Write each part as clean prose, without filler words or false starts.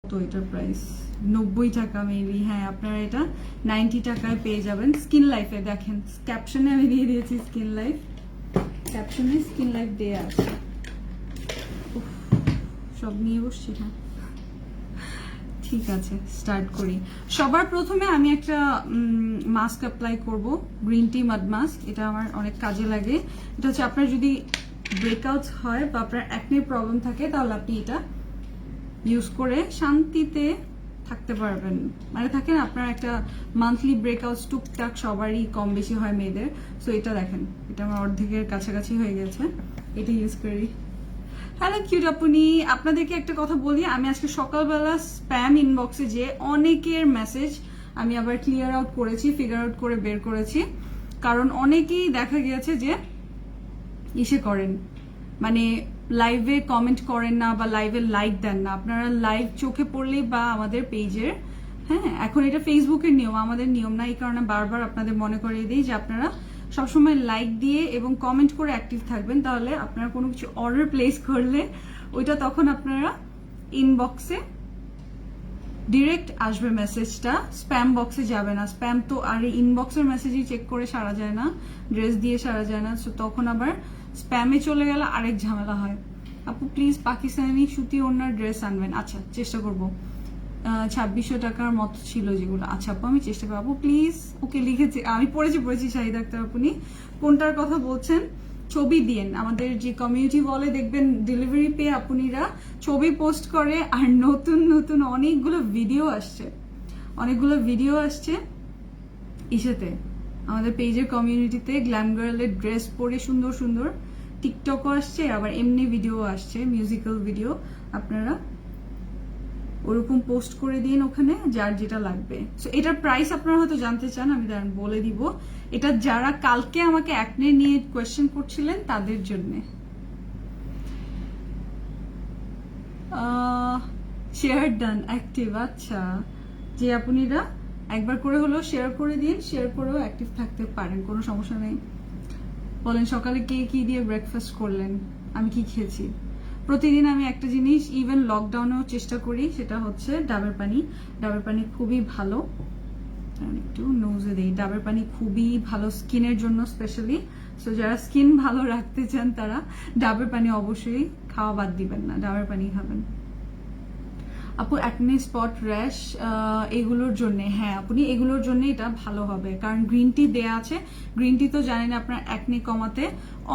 তো এটার প্রাইস 90 টাকা মেবি। হ্যাঁ, আপনারা এটা 90 টাকায় পেয়ে যাবেন স্কিন লাইফে। দেখেন ক্যাপশনে আমি দিয়ে দিয়েছি স্কিন লাইফ, ক্যাপশনে স্কিন লাইফ দেয়া আছে। সব নিয়ে বসছি। হ্যাঁ ঠিক আছে, স্টার্ট করি। সবার প্রথমে আমি একটা মাস্ক অ্যাপ্লাই করব, গ্রিন টি মাড মাস্ক। এটা আমার অনেক কাজে লাগে। এটা হচ্ছে আপনার যদি ব্রেকআউট হয় বা আপনার অ্যাকনে প্রবলেম থাকে তাহলে আপনি এটা ইউজ করে শান্তিতে থাকতে পারবেন। মানে থাকে না আপনার একটা মান্থলি ব্রেকআউট টুকটাক সবারই কম বেশি হয় মেয়েদের। সো এটা দেখেন, এটা আমার অর্ধেকের কাছাকাছি হয়ে গেছে। এটা ইউজ করি। হ্যালো কিউট আপনি, আপনাদেরকে একটা কথা বলি, আমি আজকে সকালবেলা স্প্যাম ইনবক্সে যে অনেকের মেসেজ আমি আবার ক্লিয়ার আউট করেছি, ফিগার আউট করে বের করেছি। কারণ অনেকেই দেখা গিয়েছে যে ইসে করেন, মানে লাইভে কমেন্ট করেন না বা লাইভে লাইক দেন না। আপনারা লাইভ চোখে পড়লেই বা আমাদের পেজের, হ্যাঁ এখন এটা ফেসবুকের নিয়ম, আমাদের নিয়ম না, এই কারণে বারবার আপনাদের মনে করিয়ে দিই যে আপনারা সবসময় লাইক দিয়ে এবং কমেন্ট করে অ্যাক্টিভ থাকবেন। তাহলে আপনারা কোনো কিছু অর্ডার প্লেস করলে ওইটা তখন আপনারা ইনবক্সে ডিরেক্ট আসবে মেসেজটা, স্প্যাম বক্সে যাবে না। স্প্যাম তো আর ইনবক্সের মেসেজই চেক করে সারা যায় না, ড্রেস দিয়ে সারা যায় না। সো তখন আবার স্প্যামে চলে গেলে আরেক ঝামেলা হয়। আপু প্লিজ পাকিস্তানি সুতি ওড়নার ড্রেস আনবেন। আচ্ছা চেষ্টা করবো। 2600 টাকার মতো ছিল যেগুলো। আচ্ছা আপু আমি চেষ্টা করবো। আপু প্লিজ, ওকে লিখেছি আমি, পড়েছি শাহিদ আক্তার। আপনি কোনটার কথা বলছেন? ছবি দিয়েন। আমাদের যে কমিউনিটি বলে দেখবেন ডেলিভারি পেয়ে আপনিরা ছবি পোস্ট করে, আর নতুন নতুন অনেকগুলো ভিডিও আসছে ইসেতে, আমাদের পেজের কমিউনিটিতে গ্ল্যাম গার্লের ড্রেস পরে সুন্দর সুন্দর টিকটকও আসছে, আবার এমনি ভিডিও আসছে, মিউজিক্যাল ভিডিও। আপনারা ওরকম পোস্ট করে দিন ওখানে যার যেটা লাগবে। সো এটার প্রাইস আপনারা হয়তো জানতে চান, আমি বলে দিব। এটা যারা কালকে আমাকে অ্যাকনে নিয়ে কোয়েশ্চেন করছিলেন তাদের জন্য। Share done active. আচ্ছা, যে আপনারা একবার করে হলেও শেয়ার করে দিন, শেয়ার করেও অ্যাক্টিভ থাকতে পারেন, কোনো সমস্যা নেই। বলেন সকালে কে কি দিয়ে ব্রেকফাস্ট করলেন? আমি কি খেয়েছি? প্রতিদিন আমি একটা জিনিস ইভেন লকডাউনেও চেষ্টা করি, সেটা হচ্ছে ডাবের পানি। ডাবের পানি খুবই ভালো, একটু নোজে দিই। ডাবের পানি খুবই ভালো স্কিনের জন্য স্পেশালি। সো যারা স্কিন ভালো রাখতে চান তারা ডাবের পানি অবশ্যই খাওয়া বাদ দিবেন না, ডাবের পানি খাবেন। আপু অ্যাকনে স্পট র্যাশ এগুলোর জন্য, হ্যাঁ আপনি এগুলোর জন্য এটা ভালো হবে, কারণ গ্রিন টি দেয়া আছে। গ্রিন টি তো জানেন আপনার অ্যাকনে কমাতে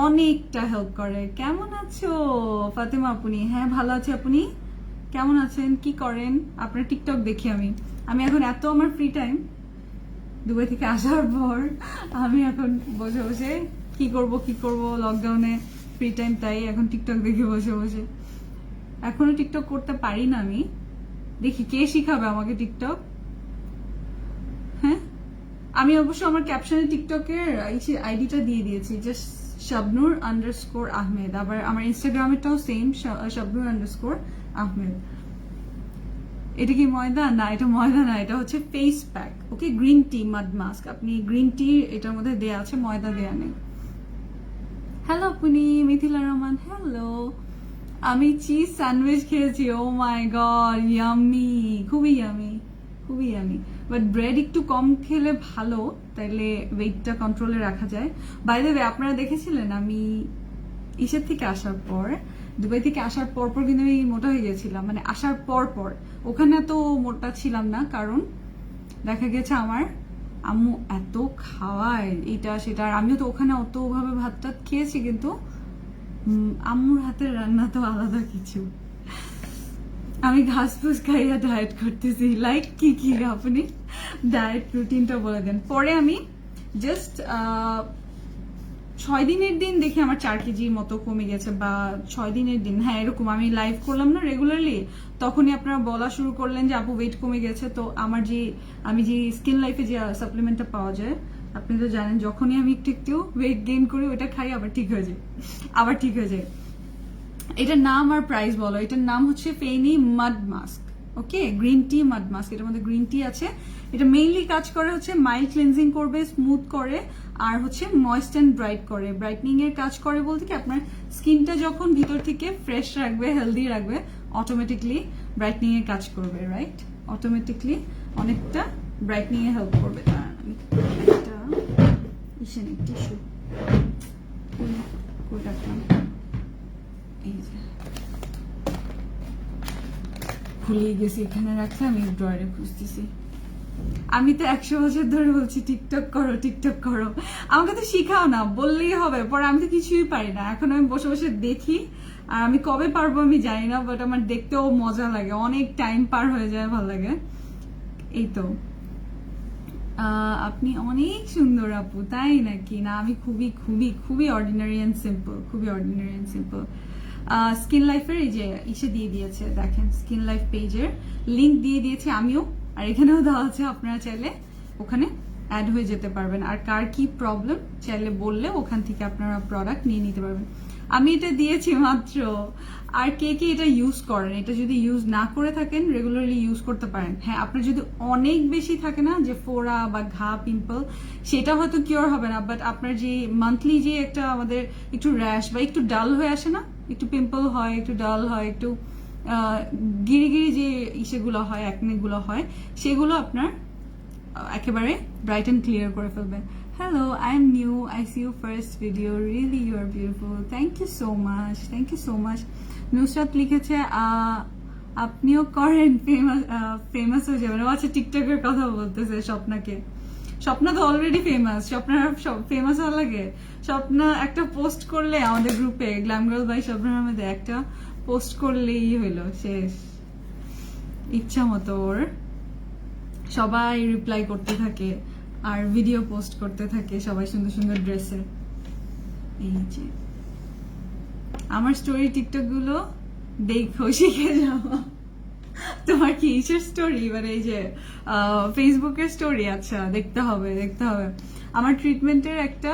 অনেকটা হেল্প করে। কেমন আছো ফাতেমা আপনি? হ্যাঁ ভালো আছি। আপনি কেমন আছেন, কি করেন? আপনার টিকটক দেখি আমি এখন এত আমার ফ্রি টাইম দুবাই থেকে আসার পর আমি এখন বসে বসে কি করব লকডাউনে ফ্রি টাইম, তাই এখন টিকটক দেখি বসে বসে। এখনো টিকটক করতে পারি না আমি, দেখি কে শিখাবে আমাকে টিকটক। হ্যাঁ আমি অবশ্য আমার ক্যাপশনে টিকটকের আইডিটা দিয়ে দিয়েছি, জাস্ট শাবনুর_আহমেদ। আবার আমার ইনস্টাগ্রামেরটাও সেম, শাবনুর_আহমেদ। এটা কি ময়দা? না এটা ময়দা না, এটা হচ্ছে ফেস প্যাক। ওকে, গ্রিন টি মাড মাস্ক। আপনি গ্রিন টি এটার মধ্যে দেয়া আছে, ময়দা দেয়া নেই। হ্যালো আপনি, মিথিলা রহমান। হ্যালো, আমি চিজ স্যান্ডউইচ খেয়েছি। ও মাই গড, ইয়ামি, খুবই ইয়ামি। বাট ব্রেড একটু কম খেলে ভালো, তাইলে ওয়েটটা কন্ট্রোলে রাখা যায়। বাই দ্য ওয়ে আপনারা দেখেছিলেন আমি ইসের থেকে আসার পর, দুবাই থেকে আসার পর কিন্তু আমি মোটা হয়ে গেছিলাম। মানে আসার পর ওখানে তো মোটা ছিলাম না, কারণ দেখা গেছে আমার আম্মু এত খাওয়ায় এটা সেটা। আর আমিও তো ওখানে অতভাবে ভাত টাত খেয়েছি, কিন্তু আম্মুর হাতের রান্না তো আলাদা কিছু। আমি ঘাস ফুস খাইয়া ডায়েট করতেছি। লাইক কি আপনি ডায়েট রুটিনটা বলে দেন। পরে আমি জাস্ট 6 দিনের দিন দেখি আমার 4 কেজির মতো কমে গেছে, বা 6 দিনের দিন, হ্যাঁ এরকম। আমি লাইভ করলাম না রেগুলারলি, তখনই আপনারা বলা শুরু করলেন যে আপু ওয়েট কমে গেছে। তো আমি যে স্কিন লাইফে যে সাপ্লিমেন্টটা পাওয়া যায়, আপনি তো জানেন, যখনই আমি একটু ওয়েট গেইন করি ওটা খাই, আবার ঠিক হয়ে যায়। এটার নাম আর প্রাইস বলো। এটার নাম হচ্ছে ফেনি মাড মাস্ক। ওকে, গ্রিন টি মাড মাস্ক। এটার মধ্যে গ্রিন টি আছে। এটা মেইনলি কাজ করে হচ্ছে মাইল্ড ক্লিনজিং করবে, স্মুথ করে, আর হচ্ছে ময়েস্ট অ্যান্ড ব্রাইট করে। ব্রাইটনিং এর কাজ করে বলতে কি আপনার স্কিনটা যখন ভিতর থেকে ফ্রেশ রাখবে, হেলদি রাখবে অটোমেটিকলি। ব্রাইটনিং এর কাজ করবে, রাইট? অটোমেটিকলি অনেকটা ব্রাইটনিং এ হেল্প করবে। দাঁড়ান আমি একটা টিস্যু কই রাখলাম, এই যে ভুলে গেছি এখানে রাখতে, আমি ড্রয়ারে খুঁজতেছি। আমি তো 100 বছর ধরে বলছি টিকটক করো, টিকটক করো, আমাকে তো শিখাও না, বললেই হবে, পরে আমি তো কিছুই পারি না। এখন আমি বসে বসে দেখি, আর আমি কবে পারবো আমি জানি না, বাট আমার দেখতেও মজা লাগে, অনেক টাইম পার হয়ে যায়, ভালো লাগে। এই তো আপনি অনেক সুন্দর আপু, তাই নাকি? না, আমি খুবই খুবই খুবই অর্ডিনারি অ্যান্ড সিম্পল, খুবই অর্ডিনারি অ্যান্ড সিম্পল। স্কিন লাইফের এই যে ইসে দিয়ে দিয়েছে, দেখেন স্কিন লাইফ পেজের লিংক দিয়ে দিয়েছে আমিও, আর এখানেও দেওয়া আছে, আপনারা চাইলে ওখানে অ্যাড হয়ে যেতে পারবেন। আর কার কি প্রবলেম চাইলে বললে ওখান থেকে আপনারা প্রোডাক্ট নিয়ে নিতে পারবেন। আমি এটা দিয়েছি মাত্র। আর কে কে এটা ইউজ করেন? এটা যদি ইউজ না করে থাকেন, রেগুলারলি ইউজ করতে পারেন। হ্যাঁ, আপনার যদি অনেক বেশি থাকে না যে ফোড়া বা ঘা, পিম্পল, সেটা হয়তো কিওর হবে না, বাট আপনার যে মান্থলি যে একটা আমাদের একটু র্যাশ বা একটু ডাল হয়ে আসে না, একটু পিম্পল হয়, একটু ডাল হয়, একটু গিরি গিরি যে ইসেগুলো হয়, অ্যাকনেগুলো হয়, সেগুলো আপনার একেবারে ব্রাইট অ্যান্ড ক্লিয়ার করে ফেলবে। Hello, I'm new. I see your first video. Really, you are beautiful. Thank you so much. Thank you so much. Nusrat লিখেছে আপনিও করেন, ফেমাস হয়ে যাবেন। আচ্ছা, টিকটকের কথা বলতেছে স্বপ্নাকে। স্বপ্না তো অলরেডি ফেমাস, স্বপ্নার ফেমাস হওয়া লাগে। স্বপ্না একটা পোস্ট করলে আমাদের গ্রুপে গ্ল্যাম গার্ল বাই স্বপ্নার মধ্যে একটা পোস্ট করলেই হইলো, শেষ। ইচ্ছা মতো ওর সবাই রিপ্লাই করতে থাকে আর ভিডিও পোস্ট করতে থাকে, সবাই সুন্দর সুন্দর ড্রেসের। এই যে আমার স্টোরি টিকটক গুলো দেখো, শিখে যাও। তোমার কি ইসের স্টোরি, মানে এই যে ফেসবুকের স্টোরি? আচ্ছা, দেখতে হবে, দেখতে হবে। আমার ট্রিটমেন্টের একটা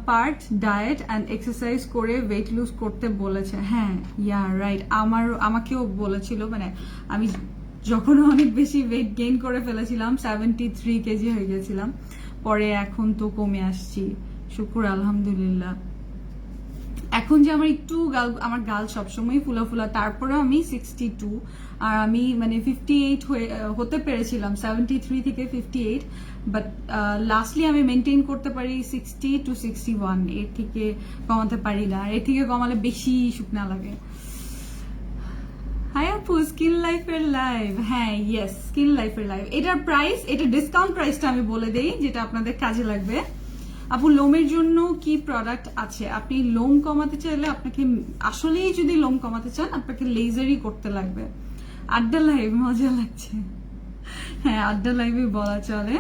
পার্ট ডায়েট অ্যান্ড এক্সারসাইজ করে ওয়েট লুজ করতে বলেছে। হ্যাঁ, ইয়া রাইট, আমাকেও বলেছিল, মানে আমি যখন অনেক বেশি ওয়েট গেইন করে ফেলেছিলাম, 73 কেজি হয়ে গেছিলাম, পরে এখন তো কমে আসছি, শুকুর আলহামদুলিল্লাহ। এখন যে আমার একটু আমার গাল সবসময় ফুলা ফুলা, তারপরে আমি 62, আর আমি মানে 58 হতে পেরেছিলাম 73 থেকে 58, বাট লাস্টলি আমি মেনটেন করতে পারি 60 to 61, এর থেকে কমাতে পারি না, এর থেকে কমালে বেশি শুকনা লাগে। হাই আপু, স্কিন লাইফের লাইভ? হ্যাঁ, ইয়েস, স্কিন লাইফের লাইভ। এটার প্রাইস, এটা ডিসকাউন্ট প্রাইসটা আমি বলে দেই, যেটা আপনাদের কাজে লাগবে। আপু, লোমের জন্য কি প্রোডাক্ট আছে? আপনি লোম কমাতে চাইলে, আপনাকে আসলেই যদি লোম কমাতে চান, আপনাকে লেজারই করতে লাগবে। আড্ডা লাইভ, মজা লাগছে। হ্যাঁ, আড্ডা লাইভে বলা চলে।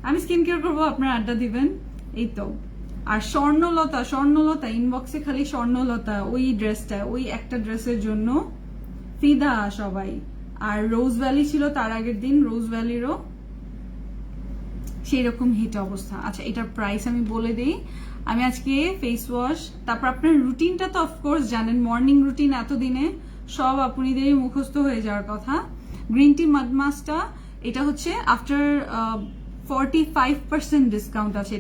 আমি স্কিন কেয়ার করবো, আপনারা আড্ডা দিবেন, এই তো। আর স্বর্ণলতা ইনবক্সে খালি স্বর্ণলতা, ওই ড্রেসটা, ওই একটা ড্রেসের জন্য ফিদা সবাই। আর রোজ ভ্যালি ছিল তার আগের দিন, রোজ ভ্যালিরও সেই রকম হিট অবস্থা। আচ্ছা, এটার প্রাইস আমি বলে দিই। আমি আজকে ফেস ওয়াশ, তারপর আপনার রুটিনটা তো অফকোর্স জানেন, মর্নিং রুটিন এতদিনে সব আপনাদেরই মুখস্থ হয়ে যাওয়ার কথা। গ্রিন টি মাড মাস্কটা, এটা হচ্ছে আফটার 45% ডিসকাউন্ট আছে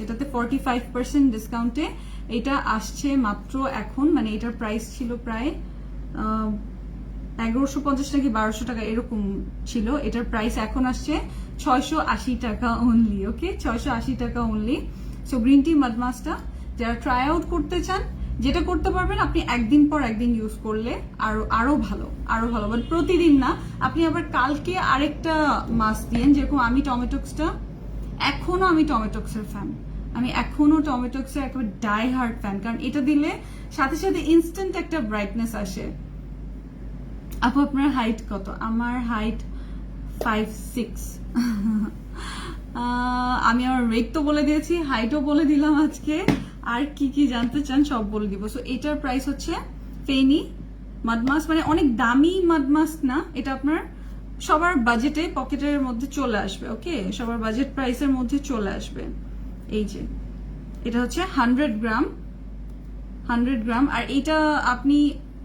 এটাতে 45% ডিসকাউন্টে এটা আসছে মাত্র এখন, মানে এটার প্রাইস ছিল প্রায় 1150 নাকি 1200 টাকা এরকম ছিল, এটার প্রাইস এখন আসছে 680 টাকা অনলি। ওকে, 680 টাকা অনলি। সো গ্রিন টি মাড মাস্কটা যারা ট্রাই আউট করতে চান, যেটা করতে পারবেন আপনি একদিন পর একদিন ইউজ করলে আরো ভালো, বাট প্রতিদিন না। আপনি আবার কালকে আরেকটা মাস্ক দিয়েন, যেরকম আমি টমেটোক্সটা, এখনো আমি টমেটোক্সের ফ্যান, আমি এখনো টমেটোক্সের একেবারে ডাই হার্ড ফ্যান, কারণ এটা দিলে সাথে সাথে ইনস্ট্যান্ট একটা ব্রাইটনেস আসে। আপু, আপনার হাইট কত? আমার হাইট 5'6". আমি আমার ওয়েট তো বলে দিয়েছি, হাইটও বলে দিলাম আজকে, আর কি কি জানতে চান সব বলে দিব। সো এটার প্রাইস হচ্ছে ফেনি মাড মাস্ক, মানে অনেক দামি মাড মাস্ক না, এটা আপনার সবার বাজেটে, পকেটের মধ্যে চলে আসবে। ওকে, সবার বাজেট প্রাইসের মধ্যে চলে আসবে। এই যে এটা হচ্ছে 100 গ্রাম, আর এটা আপনি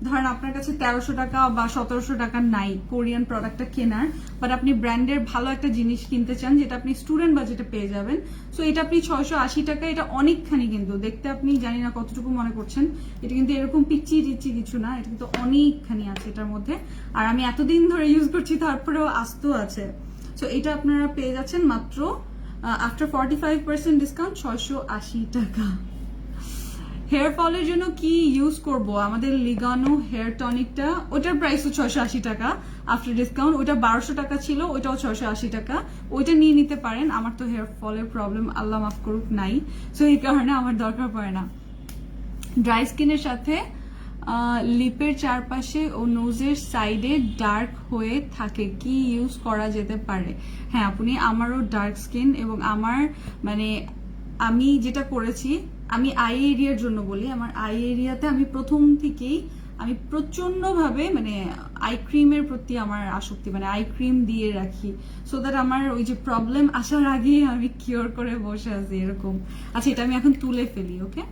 ধরেন আপনার কাছে 1300 টাকা বা 1700 টাকা নাই কোরিয়ান প্রোডাক্টটা কেনার, বাট আপনি ব্র্যান্ডের ভালো একটা জিনিস কিনতে চান যেটা আপনি স্টুডেন্ট বাজেটে পেয়ে যাবেন, সো এটা আপনি 680 টাকা, এটা অনেকখানি কিন্তু দেখতে, আপনি জানি না কতটুকু মনে করছেন, এটা কিন্তু এরকম পিচ্ছি টিচ্ছি কিছু না, এটা কিন্তু অনেকখানি আছে এটার মধ্যে, আর আমি এতদিন ধরে ইউজ করছি তারপরেও আস্ত আছে। সো এটা আপনারা পেয়ে যাচ্ছেন মাত্র আফটার 45% ডিসকাউন্ট 680 টাকা। হেয়ার ফলের জন্য কি ইউজ করব, আমাদের লিগানো হেয়ার টনিকটা, ওটার প্রাইসও 680 টাকা আফটার ডিসকাউন্ট, ওটা 1200 টাকা ছিল, ওইটাও 680 টাকা, ওইটা নিয়ে নিতে পারেন। আমার তো হেয়ার ফলের প্রবলেম আল্লাহ মাফ করুক নাই, সো এই কারণে আমার দরকার পড়ে না। ড্রাই স্কিনের সাথে লিপের চারপাশে ও নোজের সাইডে ডার্ক হয়ে থাকে, কি ইউজ করা যেতে পারে? হ্যাঁ আপনি, আমারও ডার্ক স্কিন, এবং আমার মানে আমি যেটা করেছি, আমি আই এরিয়ার জন্য বলি, আমার আই এরিয়াতে আমি প্রথম থেকেই আমি প্রচন্ডভাবে মানে আই ক্রিমের প্রতি আমার আসক্তি, মানে আই ক্রিম দিয়ে রাখি, সো দ্যাট আমার ওই যে প্রবলেম আসার আগেই আমি কিওর করে বসে আছি এরকম। আচ্ছা এটা আমি এখন তুলে ফেলি, ওকে?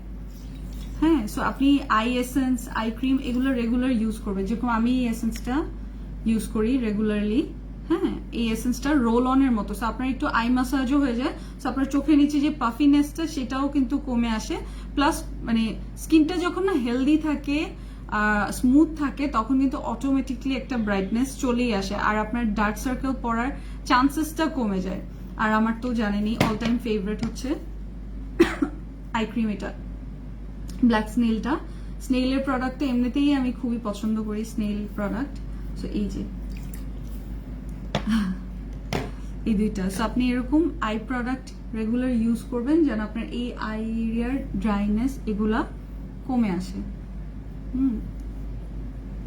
হ্যাঁ, সো আপনি আই এসেন্স, আই ক্রিম এগুলো রেগুলার ইউজ করবেন, যেরকম আমি এই এসেন্সটা ইউজ করি রেগুলারলি। হ্যাঁ, এই এসেন্সটা রোল অনের মতো, সো আপনার একটু আই ম্যাসাজও হয়ে যায়, সো আপনার চোখের নিচে যে পাফিনেসটা সেটাও কিন্তু কমে আসে, প্লাস মানে স্কিনটা যখন না হেলদি থাকে, স্মুথ থাকে, তখন কিন্তু অটোমেটিকলি একটা ব্রাইটনেস চলেই আসে, আর আপনার ডার্ক সার্কেল পড়ার চান্সেসটা কমে যায়। আর আমার তো জানেনই অল টাইম ফেভারিট হচ্ছে আই ক্রিম, এটা ব্ল্যাক স্নেলটা, স্নেলের প্রোডাক্ট এমনিতেই আমি খুবই পছন্দ করি, স্নেল প্রোডাক্ট। সো এই যে এই দুইটা, সো আপনি এরকম আই প্রোডাক্ট রেগুলার ইউজ করবেন যেন আপনার এই আই এরিয়ার ড্রাইনেস এগুলা কমে আসে।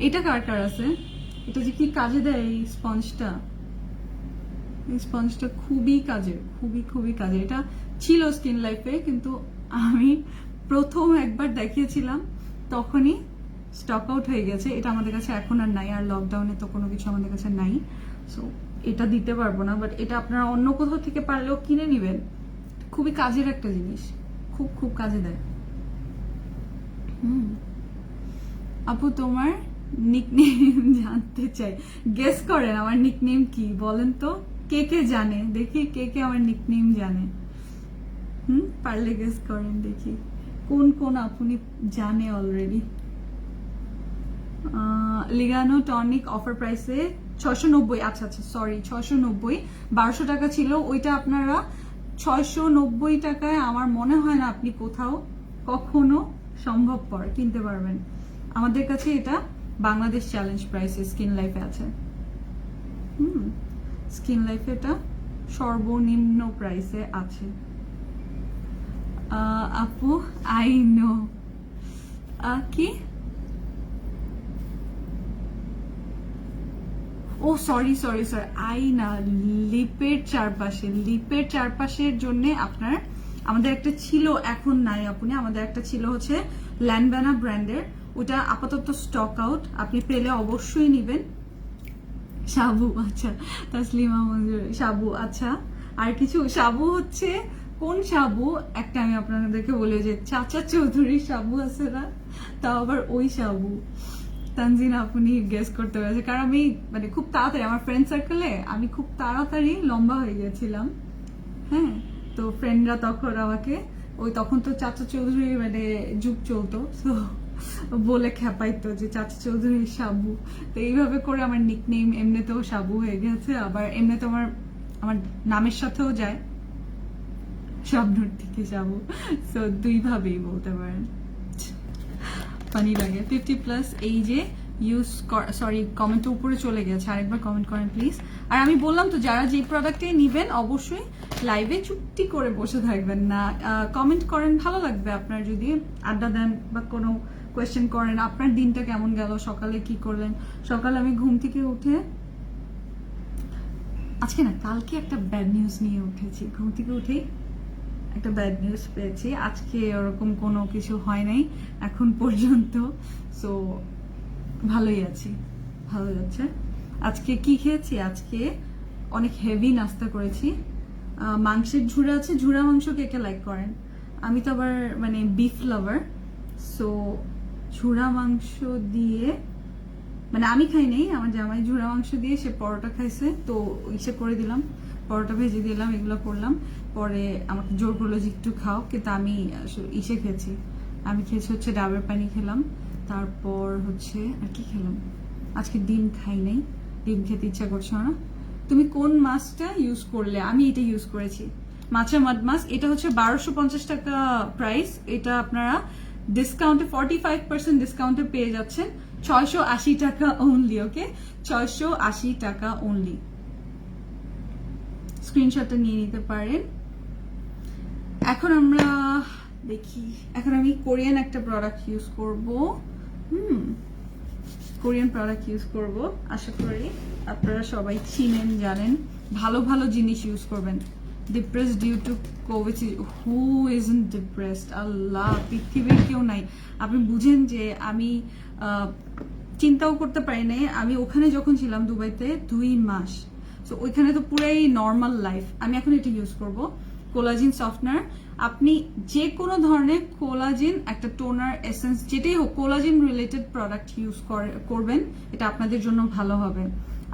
এটা কার কার আছে? এটা যে কি কাজে দেয় এই স্পঞ্জটা, এই স্পঞ্জটা খুবই কাজের, খুবই খুবই কাজের। এটা ছিল স্কিন লাইফে, কিন্তু আমি প্রথম একবার দেখিয়েছিলাম তখনই স্টক আউট হয়ে গেছে, এটা আমাদের কাছে এখন আর নাই, আর লকডাউনে তো কোনো কিছু আমাদের কাছে নাই, সো এটা দিতে পারবো না, বাট এটা আপনারা অন্য কোথাও থেকে পারলেও কিনে নিবেন, খুবই কাজের একটা জিনিস, খুব খুব কাজে দেয়। আপু তোমার নিকনেম জানতে চাই, গেস করেন আমার নিকনেম কি বলেন তো, কে কে জানে দেখি, কে কে আমার নিকনেম জানে? পারলে গেস করেন দেখি কোন কোন আপনি জানে অলরেডি। লিগানো টনিক অফার প্রাইসে 690, আচ্ছা আচ্ছা সরি 690, 1200 টাকা ছিল, ওইটা আপনারা 690 টাকায় আমার মনে হয় না আপনি কোথাও কখনো সম্ভবপর কিনতে পারবেন। আমাদের কাছে এটা বাংলাদেশ চ্যালেঞ্জ প্রাইসে স্কিন লাইফে আছে। স্কিন লাইফে এটা সর্বনিম্ন প্রাইসে আছে। আপু আই নো কি, ও সরি সরি সরি, আই না, লিপের চারপাশে, লিপের চারপাশের জন্য আপনার, আমাদের একটা ছিল এখন নাই আপনি, আমাদের একটা ছিল হচ্ছে ল্যান্ডবানা ব্র্যান্ডের, ওটা আপাতত স্টক আউট, আপনি পেলে অবশ্যই নিবেন। সাবু, আচ্ছা তাসলিমা মঞ্জুর, সাবু, আচ্ছা আর কিছু সাবু হচ্ছে কোন সাবু, একটা আমি আপনাদেরকে বলি যে চাচা চৌধুরীর সাবু আছে না, তাও আবার ওই সাবু। তানজিন আপনি গেস করতে পেরেছে, কারণ আমি মানে খুব তাড়াতাড়ি আমার ফ্রেন্ড সার্কেলে আমি খুব তাড়াতাড়ি লম্বা হয়ে গেছিলাম। হ্যাঁ, তো ফ্রেন্ডরা তখন আমাকে ওই, তখন তো চাচা চৌধুরী মানে যুগ চলতো, তো বলে খেপাইতো যে চাচা চৌধুরীর সাবু, তো এইভাবে করে আমার নিকনেম এমনিতেও সাবু হয়ে গেছে, আবার এমনিতে আমার আমার নামের সাথেও যায়, স্বপ্নর থেকে সাবু, তো দুইভাবেই বলতে পারেন। ফানি লাগে। 50+ এই যে ইউজ, সরি কমেন্টের উপরে চলে গেছে, আরেকবার কমেন্ট করেন প্লিজ। আর আমি বললাম তো যারা যে প্রোডাক্টে নিবেন অবশ্যই লাইভে চুক্তি করে বসে থাকবেন না, কমেন্ট করেন, ভালো লাগবে আপনার যদি আড্ডা দেন বা কোনো কোয়েশ্চেন করেন, আপনার দিনটা কেমন গেল, সকালে কি করলেন। সকালে আমি ঘুম থেকে উঠে, আজকে না কালকে একটা ব্যাড নিউজ নিয়ে উঠেছি, ঘুম থেকে উঠেই একটা ব্যাড নিউজ পেয়েছি, আজকে ওরকম কোনো কিছু হয় নাই এখন পর্যন্ত, সো ভালোই আছি, ভালো যাচ্ছে। আজকে কি খেয়েছি, আজকে অনেক হেভি নাস্তা করেছি, মাংসের ঝুড়া আছে, ঝুড়া মাংস কে কে লাইক করেন, আমি তো আবার মানে বিফ লাভার, সো ঝুড়া মাংস দিয়ে, মানে আমি খাই নাই, আমার জামাই ঝুড়া মাংস দিয়ে সে পরোটা খাইছে, তো ইসে করে দিলাম, পরোটা ভেজে দিলাম, এগুলো করলাম। পরে আমাকে জোর করলো যে একটু খাও, কিন্তু আমি ইসে খেয়েছি, আমি খেয়েছি হচ্ছে ডাবের পানি খেলাম, তারপর হচ্ছে আর কি খেলাম, আজকে ডিম খাই নাই, ডিম খেতে ইচ্ছা করছে না। তুমি কোন মাছটা ইউজ করলে? আমি এটা ইউজ করেছি, মাছা মাড মাছ। এটা হচ্ছে 1250 টাকা প্রাইস, এটা আপনারা ডিসকাউন্টে 45% ডিসকাউন্টে পেয়ে যাচ্ছেন 680 টাকা অনলি। ওকে, 680 টাকা অনলি। স্ক্রিনশটটা নিয়ে নিতে পারেন। এখন আমরা দেখি, এখন আমি কোরিয়ান একটা প্রোডাক্ট ইউজ করব। কোরিয়ান প্রোডাক্ট ইউজ করব, আশা করি আপনারা সবাই চিনেন, জানেন। ভালো ভালো জিনিস ইউজ করবেন। Depressed due to Covid, who isn't depressed? Allah, পৃথিবীর কেউ নাই। আপনি বুঝেন যে আমি চিন্তাও করতে পারি নাই, আমি ওখানে যখন ছিলাম দুবাইতে 2 মাস, তো ওইখানে তো পুরাই নর্মাল লাইফ। আমি এখন এটা ইউজ করব, কোলাজিন সফটনার। আপনি যে কোনো ধরনের কোলাজিন, একটা টোনার, এসেন্স, যেটাই হোক কোলাজিন রিলেটেড প্রোডাক্ট ইউজ করবেন, এটা আপনাদের জন্য ভালো হবে।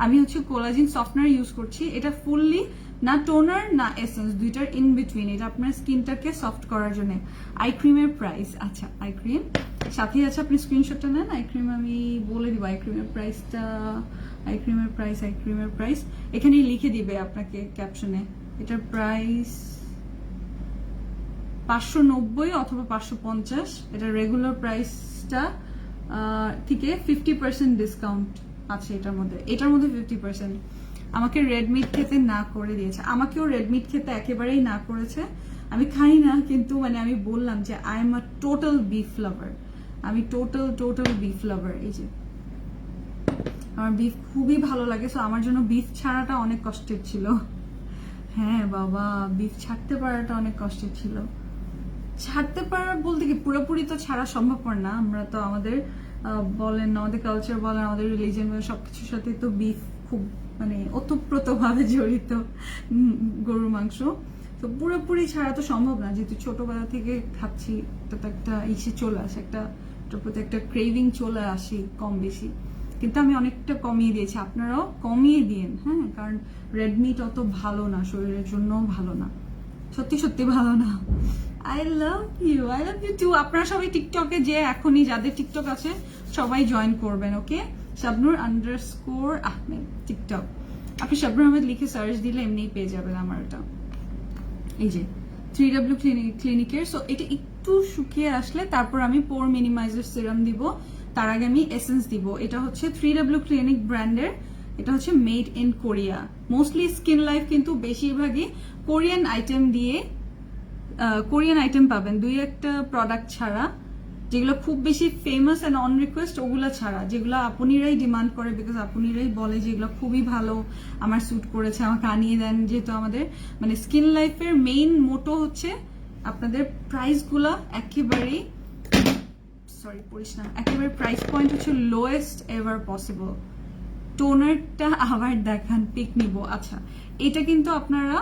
আমি হচ্ছে কোলাজিন সফটনার ইউজ করছি, এটা ফুললি না টোনার না এসেন্স, দুইটার ইন বিটুইন, এটা আপনার স্কিনটাকে সফট করার জন্য। আই ক্রিমের প্রাইস, আচ্ছা আই ক্রিম সাথে আছে, আপনি স্ক্রিনশটটা নেন। আই ক্রিম আমি বলে দিব, আই ক্রিমের প্রাইসটা, আই ক্রিমের প্রাইস এখানেই লিখে দিবে আপনাকে ক্যাপশনে। এটার প্রাইস 590 অথবা 550, এটা রেগুলার প্রাইসটা থেকে 50% ডিসকাউন্ট আছে এটার মধ্যে, 50%। আমাকে রেড মিট খেতে না করে দিয়েছে, আমাকেও রেড মিট খেতে একেবারেই না করেছে। আমি খাই না, কিন্তু মানে আমি বললাম যে I am a total beef lover, আমি টোটাল বিফ লাভার। এই যে আমার বিফ খুবই ভালো লাগে, সো আমার জন্য বিফ ছাড়াটা অনেক কষ্টের ছিল। হ্যাঁ বাবা, বিফ ছাড়তে পারাটা অনেক কষ্টের ছিল। ছাড়তে পারা বলতে কি, পুরোপুরি তো ছাড়া সম্ভবপর না। আমরা তো আমাদের বলেন, আমাদের কালচার বলেন, আমাদের রিলিজিয়ন বলেন, সবকিছুর সাথে তো বিফ খুব মানে ওতপ্রোতভাবে জড়িত, গরুর মাংস। তো পুরোপুরি ছাড়া তো সম্ভব না, যেহেতু ছোটবেলা থেকে খাচ্ছি, তো একটা ইসে চলে আসে, এটার প্রতি একটা ক্রেভিং চলে আসে কম বেশি। কিন্তু আমি অনেকটা কমিয়ে দিয়েছি, আপনারাও কমিয়ে দিন, হ্যাঁ, কারণ রেড মিট অত ভালো না, শরীরের জন্য ভালো না, সত্যি ভালো না। I love you too. আপনারা সবাই টিকটকে যে এখনই যাদের টিকটক আছে সবাই জয়েন করবেন, ওকে? শাবনুর _আহমেদ টিকটক, আপনি শাবনুর আহমেদ লিখে সার্চ দিলে এমনিই পেয়ে যাবেন আমার এটা। এই যে 3W ক্লিনিকের, সো এটা একটু শুকিয়ে আসলে তারপর আমি পোর মিনিমাইজার সিরাম দিব, তার আগে আমি এসেন্স দিব। এটা হচ্ছে 3W ক্লিনিক ব্র্যান্ডের, এটা হচ্ছে made in Korea. Mostly skin life কিন্তু বেশিরভাগই কোরিয়ান আইটেম দিয়ে, কোরিয়ান আইটেম পাবেন, 2-1টা প্রোডাক্ট ছাড়া, যেগুলো খুব বেশি ফেমাস অ্যান্ড অন রিকোয়েস্ট ওগুলো ছাড়া, যেগুলো আপনিরাই ডিমান্ড করে, বিকজ আপনিরাই বলে যে এগুলো খুবই ভালো, আমার স্যুট করেছে, আমাকে আনিয়ে দেন। যেহেতু আমাদের মানে স্কিন লাইফের মেইন মোটো হচ্ছে আপনাদের প্রাইসগুলো একেবারেই, একেবারে প্রাইস পয়েন্ট হচ্ছে লোয়েস্ট এভার পসিবল। টোনারটা আবার দেখান, পিক নিব। আচ্ছা, এটা কিন্তু আপনারা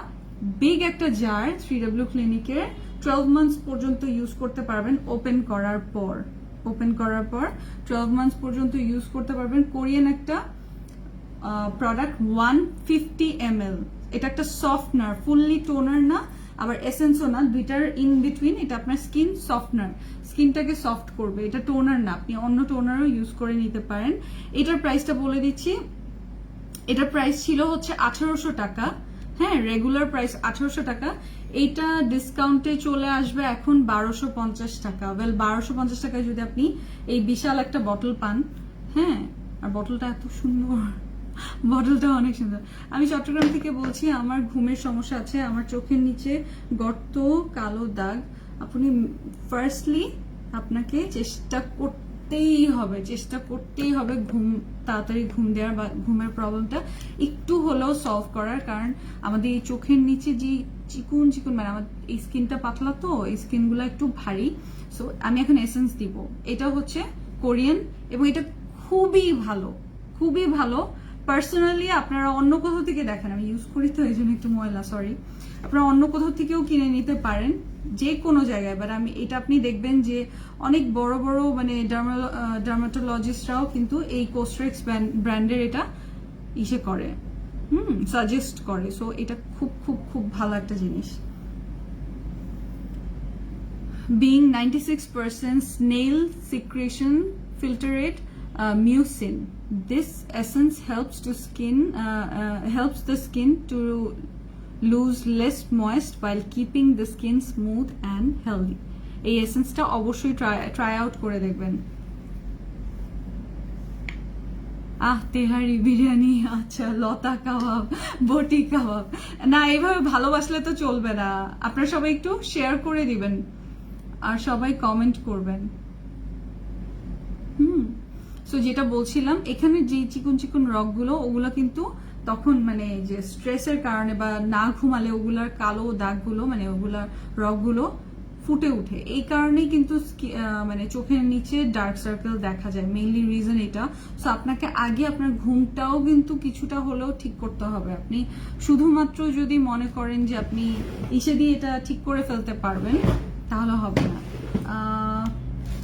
বিগ একটা জার 3W ক্লিনিকের 12 মান্থস পর্যন্ত ইউজ করতে পারবেন। ওপেন করার পর 12 মান্থস পর্যন্ত ইউজ করতে পারবেন। কোরিয়ান একটা প্রোডাক্ট 150 ml, এটা একটা সফটনার, ফুললি টোনার না আবার এসেন্সও না, দুইটার ইন বিটুইন। এটা আপনার স্কিন সফটনার, স্কিনটাকে সফট করবে, এটা টোনার না, আপনি অন্য টোনারও ইউজ করে নিতে পারেন। এটার প্রাইসটা বলে দিচ্ছি, এটার প্রাইস ছিল হচ্ছে 1800 টাকা, হ্যাঁ, রেগুলার প্রাইস 1800 টাকা। এইটা ডিসকাউন্টে চলে আসবে এখন 1250 টাকা। ওয়েল, 1250 টাকায় যদি আপনি এই বিশাল একটা বটল পান, হ্যাঁ, আর বটলটা এত সুন্দর, বটলটা অনেক সুন্দর। আমি চট্টগ্রাম থেকে বলছি, আমার ঘুমের সমস্যা আছে, আমার চোখের নিচে গর্ত, কালো দাগ। আপনি ফার্স্টলি আপনাকে চেষ্টা করতেই হবে ঘুম, তাড়াতাড়ি ঘুম দেওয়ার বা ঘুমের প্রবলেমটা একটু হলেও সলভ করার। কারণ আমাদের এই চোখের নিচে যে চিকুন মানে আমার এই স্কিনটা পাতলা, তো এই স্কিনগুলো একটু ভারী। সো আমি এখন এসেন্স দিব, এটা হচ্ছে কোরিয়ান এবং এটা খুবই ভালো পার্সোনালি আপনারা অন্য কোথাও থেকে দেখেন, আমি ইউজ করি তো এই জন্য একটু ময়লা, সরি, আপনারা অন্য কোথাও থেকেও কিনে নিতে পারেন যে কোনো জায়গায়। বাট এটা আপনি দেখবেন যে অনেক বড় বড় মানে ডার্মাটোলজিস্টরাও কিন্তু এই কোস্ট্রেক্স ব্র্যান্ডের এটা ইসে করে, সাজেস্ট করে। সো এটা খুব খুব খুব ভালো একটা জিনিস। Being 96% snail secretion filtrate mucin, this essence helps the skin to lose less moist while keeping the skin smooth and healthy. এই এসেন্সটা অবশ্যই ট্রাই আউট করে দেখবেন। তেহারি বিরিয়ানি, আচ্ছা, লতা কাবাব, বটি কাবাব, না এইভাবে ভালোবাসলে তো চলবে না। আপনারা সবাই একটু শেয়ার করে দিবেন আর সবাই কমেন্ট করবেন। সো যেটা বলছিলাম, এখানে যে চিকন চিকন রগগুলো, ওগুলো কিন্তু তখন মানে যে স্ট্রেসের কারণে বা না ঘুমালে ওগুলার কালো দাগগুলো, মানে ওগুলার রগগুলো ফুটে উঠে, এই কারণেই কিন্তু মানে চোখের নিচে ডার্ক সার্কেল দেখা যায়। মেইনলি রিজন এটা। সো আপনাকে আগে আপনার ঘুমটাও কিন্তু কিছুটা হলেও ঠিক করতে হবে। আপনি শুধুমাত্র যদি মনে করেন যে আপনি ইসে দিয়ে এটা ঠিক করে ফেলতে পারবেন, তাহলে হবে না।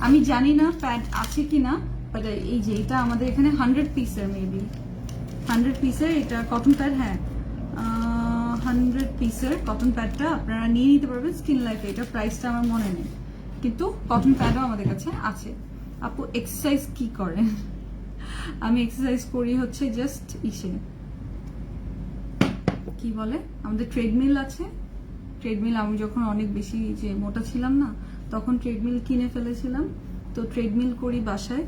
আমি জানি না প্যাড আছে কিনা, বাট এই যে এটা আমাদের এখানে 100 পিসের, মেবি 100 পিসের এটা কটন প্যাড, হ্যাঁ 100 পিসের কটন প্যাডটা আপনারা নিয়ে নিতে পারবেন স্কিন লাইফে। এটা প্রাইসটা আমার মনে নেই, কিন্তু কটন প্যাডও আমাদের কাছে আছে। আপু এক্সারসাইজ কি করেন? আমি এক্সারসাইজ করি হচ্ছে জাস্ট ইসে কি বলে, আমাদের ট্রেডমিল আছে। ট্রেডমিল আমি যখন অনেক বেশি যে মোটা ছিলাম না, তখন ট্রেডমিল কিনে ফেলেছিলাম। তো ট্রেডমিল করি বাসায়,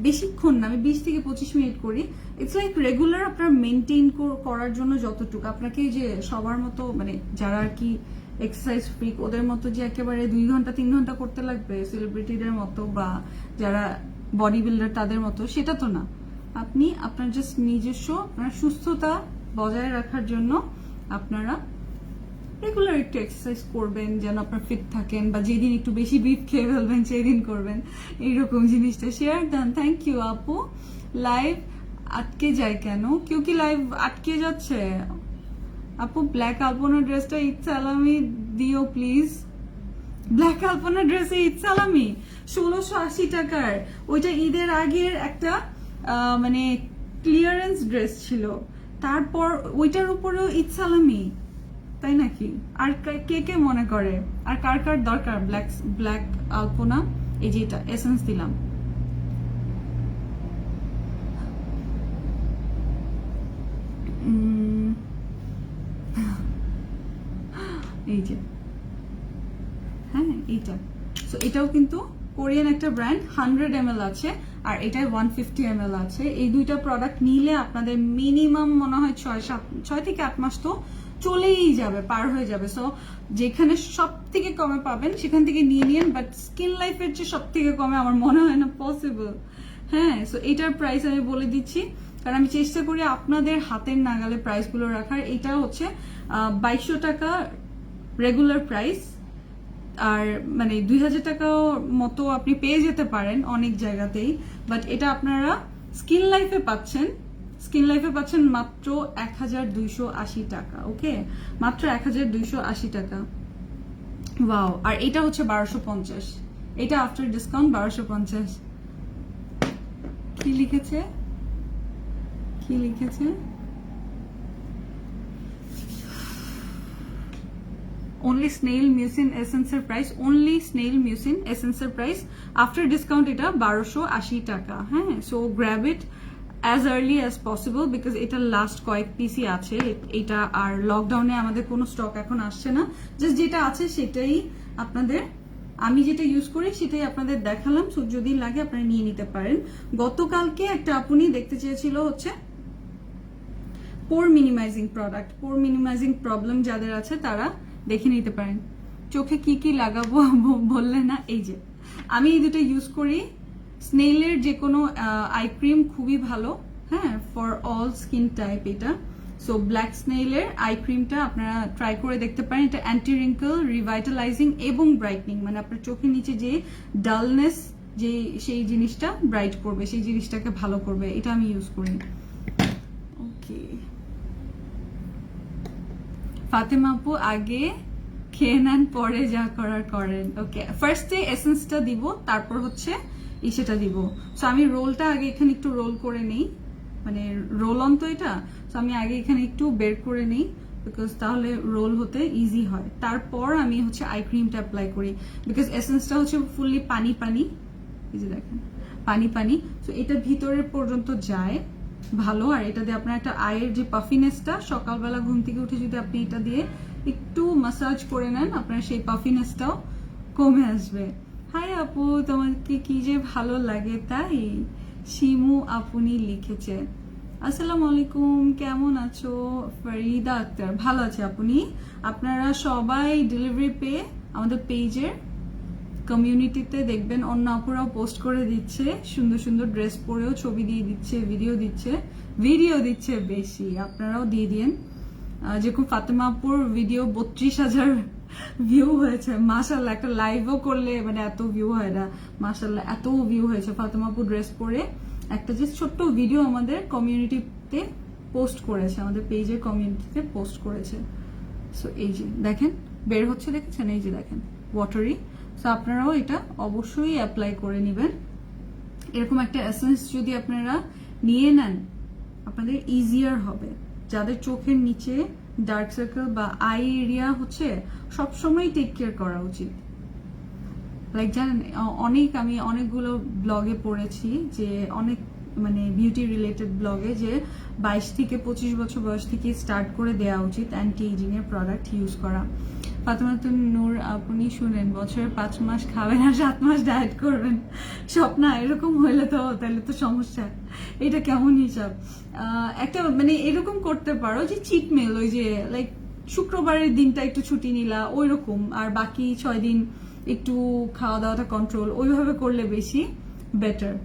বেশিক্ষণ না, আমি 20 থেকে 25 মিনিট করি। ইটস লাইক রেগুলার আপনার মেনটেন করার জন্য যতটুকু আপনাকে, যে সবার মতো মানে যারা আর কি এক্সারসাইজ ফ্রিক, ওদের মতো যে একেবারে 2 ঘন্টা 3 ঘন্টা করতে লাগবে সেলিব্রিটিদের মতো বা যারা বডি বিল্ডার তাদের মতো, সেটা তো না। আপনি আপনার জাস্ট নিজস্ব আপনার সুস্থতা বজায় রাখার জন্য আপনারা রেগুলার একটু এক্সারসাইজ করবেন, যেন আপনার ফিট থাকেন, বা যেদিন একটু বেশি বিফ খেয়ে ফেলবেন সেই দিন করবেন, এইরকম জিনিসটা শেয়ার ডান। থ্যাংক ইউ আপু। লাইভ আটকে যায় কেন? কেউ কি লাইভ আটকে যাচ্ছে? আপু ব্ল্যাক আলপনা ড্রেসটা ঈদ সালামি দিও প্লিজ। ব্ল্যাক আলপনা ড্রেসে ঈদ সালামি 1680 টাকার, ওইটা ঈদের আগের একটা মানে ক্লিয়ারেন্স ড্রেস ছিল, তারপর ওইটার উপরেও ঈদ সালামি, তাই নাকি? আর কে কে মনে করে, আর কার কার দরকার ব্ল্যাক আলপনা? এই যে এটা এসেন্স দিলাম, এই যে, হ্যাঁ এইটা। সো এটাও কিন্তু কোরিয়ান একটা ব্র্যান্ড, 100 ml আছে, আর এটায় 150 ml আছে। এই দুইটা প্রোডাক্ট নিলে আপনাদের মিনিমাম মনে হয় 6 থেকে 8 মাস তো চলেই যাবে, পার হয়ে যাবে। সো যেখানে সব থেকে কমে পাবেন সেখান থেকে নিয়ে নিন, বাট স্কিন লাইফের চেয়ে সব থেকে কমে আমার মনে হয় না পসিবল। হ্যাঁ, সো এটার প্রাইস আমি বলে দিচ্ছি, কারণ আমি চেষ্টা করি আপনাদের হাতের নাগালে প্রাইসগুলো রাখার। এটা হচ্ছে 2200 টাকা রেগুলার প্রাইস, আর মানে 2000 টাকাও মতো আপনি পেয়ে যেতে পারেন অনেক জায়গাতেই, বাট এটা আপনারা স্কিন লাইফে পাচ্ছেন মাত্র 1280 টাকা। ওকে, মাত্র 1280 টাকা। ওয়াও। আর এটা হচ্ছে 1250, এটা আফটার ডিসকাউন্ট 1250। কি লিখেছে? only snail mucin essence price, only snail mucin essence price after discount এটা 1280 টাকা। হ্যাঁ, so grab it as early as possible because এটা লাস্ট কয়েক পিসই আছে। এটা আর লকডাউনে আমাদের কোনো স্টক এখন আসছে না, জাস্ট যেটা আছে সেটাই আপনাদের, আমি যেটা ইউজ করি সেটাই আপনাদের দেখালাম। সো যদি লাগে আপনারা নিয়ে নিতে পারেন। গতকালকে একটা আপনি দেখতে চেয়েছিল হচ্ছে পোর মিনিমাইজিং প্রোডাক্ট, পোর মিনিমাইজিং প্রবলেম যাদের আছে তারা দেখে নিতে পারেন। চোখে কি কি লাগাবো বললে না, এই যে আমি এই দুটো ইউজ করি। স্নেইলের যে কোনো আই ক্রিম খুবই ভালো, হ্যাঁ, ফর অল স্কিন টাইপ এটা। সো ব্ল্যাক স্নেইলের আই ক্রিমটা আপনারা ট্রাই করে দেখতে পারেন। এটা অ্যান্টি রিঙ্কল, রিভাইটালাইজিং এবং ব্রাইটনিং, মানে আপনার চোখের নিচে যে ডালনেস সেই জিনিসটা ব্রাইট করবে, সেই জিনিসটাকে ভালো করবে। এটা আমি ইউজ করি। ও ওকে, ফাতেমা আপু আগে খেয়ে নেন, পরে যা করার করেন। ওকে, ফার্স্টে এসেন্সটা দিব, তারপর হচ্ছে সেটা দিব। সো আমি রোলটা আগে এখানে একটু রোল করে নেই, মানে রোল অন তো এটা, সো আমি আগে এখানে একটু বের করে নেই, বিকজ তাহলে রোল হতে ইজি হয়। তারপর আমি হচ্ছে আই ক্রিমটা অ্যাপ্লাই করি, বিকজ এসেন্সটা হচ্ছে ফুললি পানি পানি, এই যে দেখেন পানি পানি। সো এটা ভিতরের পর্যন্ত যায় ভালো। আর এটা দিয়ে আপনার একটা আয়ের যে পাফিনেসটা, সকালবেলা ঘুম থেকে উঠে যদি আপনি এটা দিয়ে একটু মাসাজ করে নেন, আপনার সেই পাফিনেসটাও কমে আসবে। হাই আপু, তোমাকে কি যে ভালো লাগে তাই, শিমু আপনি লিখেছে। আসসালামু আলাইকুম, কেমন আছো? ফরিদা আক্তার, ভালো আছে আপনি? আপনারা সবাই ডেলিভারি পেয়ে আমাদের পেজের কমিউনিটিতে দেখবেন অন্য আপুরাও পোস্ট করে দিচ্ছে, সুন্দর সুন্দর ড্রেস পরেও ছবি দিয়ে দিচ্ছে, ভিডিও দিচ্ছে বেশি, আপনারাও দিয়ে দিন। যেরকম ফাতেমা আপুর ভিডিও 32,000 ভিউ হয়েছে, মাশাআল্লাহ। একটা লাইভও করলে মানে এত ভিউ হয় না, মাশাআল্লাহ এত ভিউ হয়েছে। ফাতেমা আপু ড্রেস পরে একটা যে ছোট্ট ভিডিও আমাদের কমিউনিটিতে পোস্ট করেছে, আমাদের পেজের কমিউনিটিতে পোস্ট করেছে। সো এই যে দেখেন বের হচ্ছে, দেখেছেন? এই যে দেখেন ওয়াটারি। সো আপনারাও এটা অবশ্যই অ্যাপ্লাই করে নেবেন। এরকম একটা এসেন্স যদি আপনারা নিয়ে নেন, আপনাদের ইজিয়ার হবে। যাদের চোখের নিচে ডার্ক সার্কেল বা আই এরিয়া হচ্ছে, সবসময় টেক কেয়ার করা উচিত। লাইক জানেন, আমি অনেকগুলো ব্লগে পড়েছি যে অনেক মানে বিউটি রিলেটেড ব্লগে যে 22 থেকে 25 বছর বয়স থেকে স্টার্ট করে দেওয়া উচিত অ্যান্টি এজিং এর প্রোডাক্ট ইউজ করা। ফাতেমাতুন নূর, আপনি শুনেন বছরে 5 মাস খাবেন আর 7 মাস ডায়েট করবেন, স্বপ্না এরকম হইলে তো তাহলে তো সমস্যা। এটা কেমন হিসাব? একটা মানে এরকম করতে পারো যে চিট মিল, ওই যে লাইক শুক্রবারের দিনটা একটু ছুটি নিলা ওই রকম, আর বাকি 6 দিন একটু খাওয়া দাওয়াটা কন্ট্রোল, ওইভাবে করলে বেশি বেটার।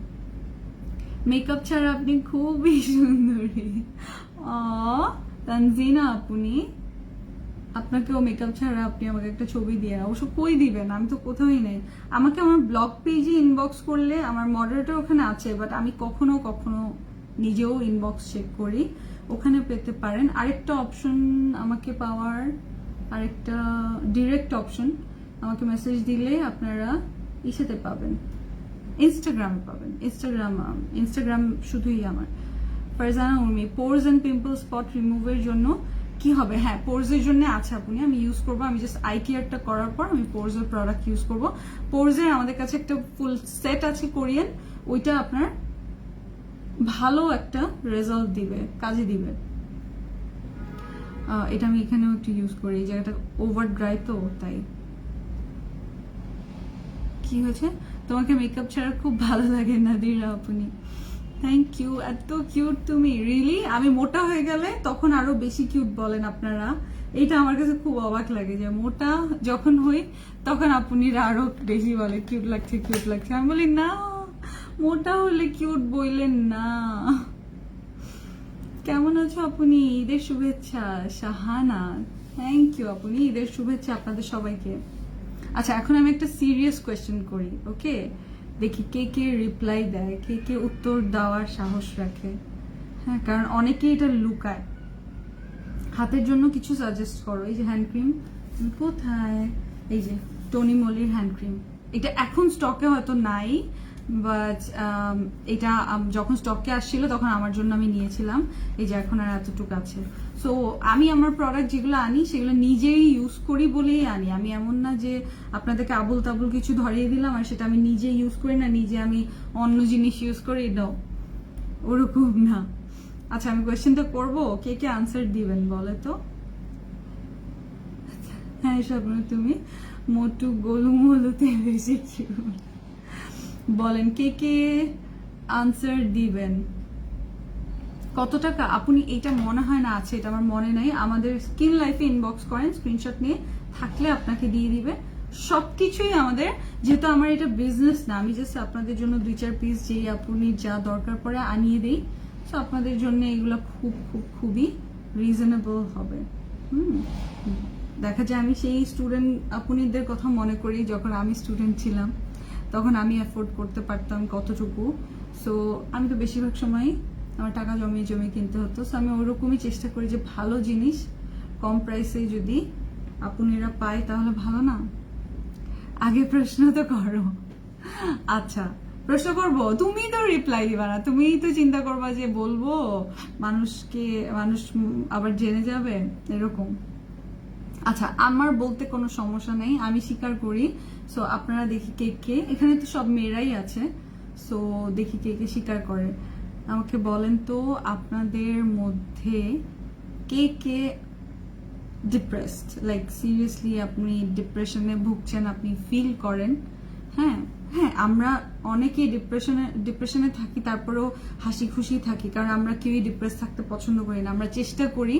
মেকআপ ছাড়া আপনি খুবই সুন্দরী। তানজিনা আপনি, আপনাকেও মেকআপ ছাড়া আপনি আমাকে একটা ছবি দিয়ে, অবশ্য কই দিবেন, আমি তো কোথাওই নেই। আমাকে আমার ব্লগ পেজে ইনবক্স করলে, আমার মডারেটর ওখানে আছে, বাট আমি কখনো নিজেও ইনবক্স চেক করি, ওখানে পেতে পারেন। আরেকটা অপশন আমাকে পাওয়ার, আরেকটা ডিরেক্ট অপশন, আমাকে মেসেজ দিলে আপনারা ইসেতে পাবেন, ইনস্টাগ্রামে পাবেন। ইনস্টাগ্রাম শুধুই আমার। Farzana Urmi, পোরস and pimple spot রিমুভের জন্য কি হবে? হ্যাঁ, পোরস এর জন্য আছে আপনি, আমি ইউজ করবো। আমি জাস্ট আই কেয়ারটা করার পর আমি পোরস এর প্রোডাক্ট ইউজ করবো। পোরস এর আমাদের কাছে একটা ফুল সেট আছে কোরিয়ান, ওইটা আপনার ভালো একটা রেজাল্ট দিবে, কাজে দিবে। এটা আমি এখানেও একটু ইউজ করি, এই জায়গাটা ওভার ড্রাই তো তাই। কি হয়েছে? তোমাকে মেকআপ ছাড়া খুব ভালো লাগে নাদিরা আপনি। থ্যাংক ইউ, এত কিউট তুমি। রিয়েলি? আমি মোটা হয়ে গেলে তখন আরো বেশি কিউট বলেন আপনারা। এটা আমার কাছে খুব অবাক লাগে যে মোটা যখন হই তখন আপুনিরা আরো বেশি বলে কিউট লাগছে কিউট লাগছে। আমি বলি না, মোটা হলে কিউট বললেন না। কেমন আছো আপনি? ঈদের শুভেচ্ছা। শাহানা, থ্যাংক ইউ আপনি, ঈদের শুভেচ্ছা আপনাদের সবাইকে। আচ্ছা, এখন আমি একটা সিরিয়াস কোয়েশ্চেন করি, ওকে? দেখি কে কে রিপ্লাই দেয়, কে কে উত্তর দেওয়ার সাহস রাখে। হ্যাঁ, কারণ অনেকেই এটা লুকায়। হাতের জন্য কিছু সাজেস্ট করো। এই যে হ্যান্ড ক্রিম কোথায়? এই যে টনি মলির হ্যান্ড ক্রিম, এটা এখন স্টকে হয়তো নাই, বাট এটা যখন স্টকে আসছিল তখন আমার জন্য আমি নিয়েছিলাম। এই যে এখন আর এতটুকু আছে। সো আমি আমার প্রোডাক্ট যেগুলো আনি সেগুলো নিজেই ইউজ করি বলেই আনি। আমি এমন না যে আপনাদেরকে আবুল তাবুল কিছু ধরিয়ে দিলাম আর সেটা আমি নিজে ইউজ করি না, নিজে আমি অন্য জিনিস ইউজ করি, নো, ওরকম না। আচ্ছা, আমি কোয়েশ্চেনটা করবো, কে কে আনসার দিবেন বলে তো? হ্যাঁ, স্বপ্ন তুমি মোটু গোলুমলুতে বেশি বলেন, কে কে আনসার দিবেন? কত টাকা আপনি? এটা মনে হয় না আছে, এটা আমার মনে নাই। আমাদের স্কিন লাইফে ইনবক্স করেন, স্ক্রিনশট নিয়ে থাকলে আপনাকে দিয়ে দিবে সবকিছুই আমাদের। যেহেতু আমার এটা বিজনেস না, আমি জাস্ট আপনাদের জন্য 2-4 পিস যেই আপনি যা দরকার পড়ে আনিয়ে দেই। সো আপনাদের জন্য এগুলো খুব খুব খুবই রিজনেবল হবে। দেখা যায় আমি সেই স্টুডেন্ট আপুনিদের কথা মনে করি, যখন আমি স্টুডেন্ট ছিলাম তখন আমি অ্যাফোর্ড করতে পারতাম কতটুকু। সো আমি তো বেশিরভাগ সময় আমার টাকা জমিয়ে জমিয়ে কিনতে হতো। সো আমি ওরকমই চেষ্টা করি যে ভালো জিনিস কম প্রাইসে যদি আপুনিরা পায় তাহলে ভালো না। আগে প্রশ্ন তো করো। আচ্ছা প্রশ্ন করবো, তুমি তো রিপ্লাই দিবা না, তুমিই তো চিন্তা করবা যে বলবো মানুষ আবার জেনে যাবে এরকম। আচ্ছা আমার বলতে কোনো সমস্যা নেই, আমি স্বীকার করি। সো আপনারা দেখি কে কে, এখানে তো সব মেয়েরাই আছে, সো দেখি কে কে স্বীকার করে। আমাকে বলেন তো আপনাদের মধ্যে কে কে ডিপ্রেসড, লাইক সিরিয়াসলি আপনি ডিপ্রেশনে ভুগছেন, আপনি ফিল করেন। হ্যাঁ হ্যাঁ, আমরা অনেকেই ডিপ্রেশনে থাকি, তারপরেও হাসি খুশি থাকি, কারণ আমরা কেউই ডিপ্রেস থাকতে পছন্দ করি না। আমরা চেষ্টা করি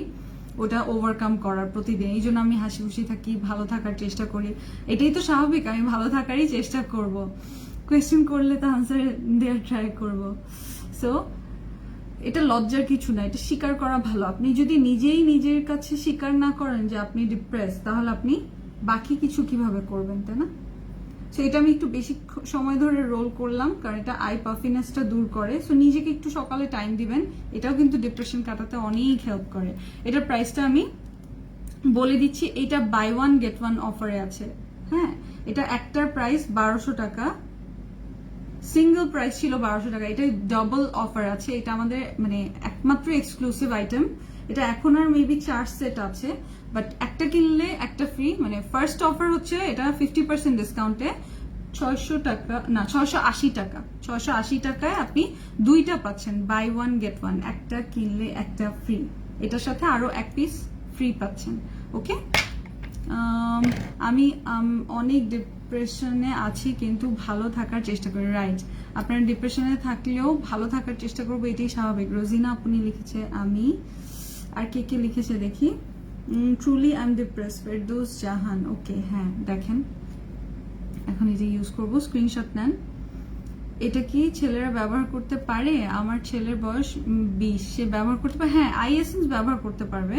ওটা ওভারকাম করার প্রতিদিন, এই জন্য আমি হাসি খুশি থাকি, ভালো থাকার চেষ্টা করি। এটাই তো স্বাভাবিক, আমি ভালো থাকারই চেষ্টা করব। কোয়েশ্চেন করলে তো আনসার দেওয়ার ট্রাই করব। সো এটা লজ্জার কিছু না, এটা স্বীকার করা ভালো। আপনি যদি নিজেই নিজের কাছে স্বীকার না করেন যে আপনি ডিপ্রেস, তাহলে আপনি বাকি কিছু কিভাবে করবেন, তাই না? সো এটা আমি একটু বেশি সময় ধরে রোল করলাম, কারণ এটা আই পাফিনেসটা দূর করে। সো নিজেকে একটু সকালে টাইম দিবেন, এটাও কিন্তু ডিপ্রেশন কাটাতে অনেক হেল্প করে। এটার প্রাইসটা আমি বলে দিচ্ছি, এটা বাই ওয়ান গেট ওয়ান অফারে আছে। হ্যাঁ, এটা একটার প্রাইস 1200 টাকা, সিঙ্গেল প্রাইস ছিল 1200 টাকা, এটা ডাবল অফার আছে। এটা আমাদের মানে একমাত্র এক্সক্লুসিভ আইটেম। এটা এখন আর মেবি 4 সেট আছে, বাট একটা কিনলে একটা ফ্রি, মানে ফার্স্ট অফার হচ্ছে এটা 50% ডিসকাউন্টে 600 টাকা না 680 টাকা, 680 টাকায় আপনি দুইটা পাচ্ছেন, বাই ওয়ান গেট ওয়ান, একটা কিনলে একটা ফ্রি। এটার সাথে আরো এক পিস ফ্রি পাচ্ছেন। ওকে, আমি অনেক ডিপ্রেশনে আছি কিন্তু ভালো থাকার চেষ্টা করি। রাইট, আপনারা ডিপ্রেশনে থাকলেও ভালো থাকার চেষ্টা করবো, এটাই স্বাভাবিক। রোজিনা আপনি লিখেছে আমি, আর কে কে লিখেছে দেখি। Truly I am depressed, Ferdous Jahan. Okay, হ্যাঁ দেখেন এখন এই যে ইউজ করবো, স্ক্রিনশট নেন। এটা কি ছেলেরা ব্যবহার করতে পারে? আমার ছেলের বয়স 20, সে ব্যবহার করতে পারে। হ্যাঁ, আই এসেন্স ব্যবহার করতে পারবে।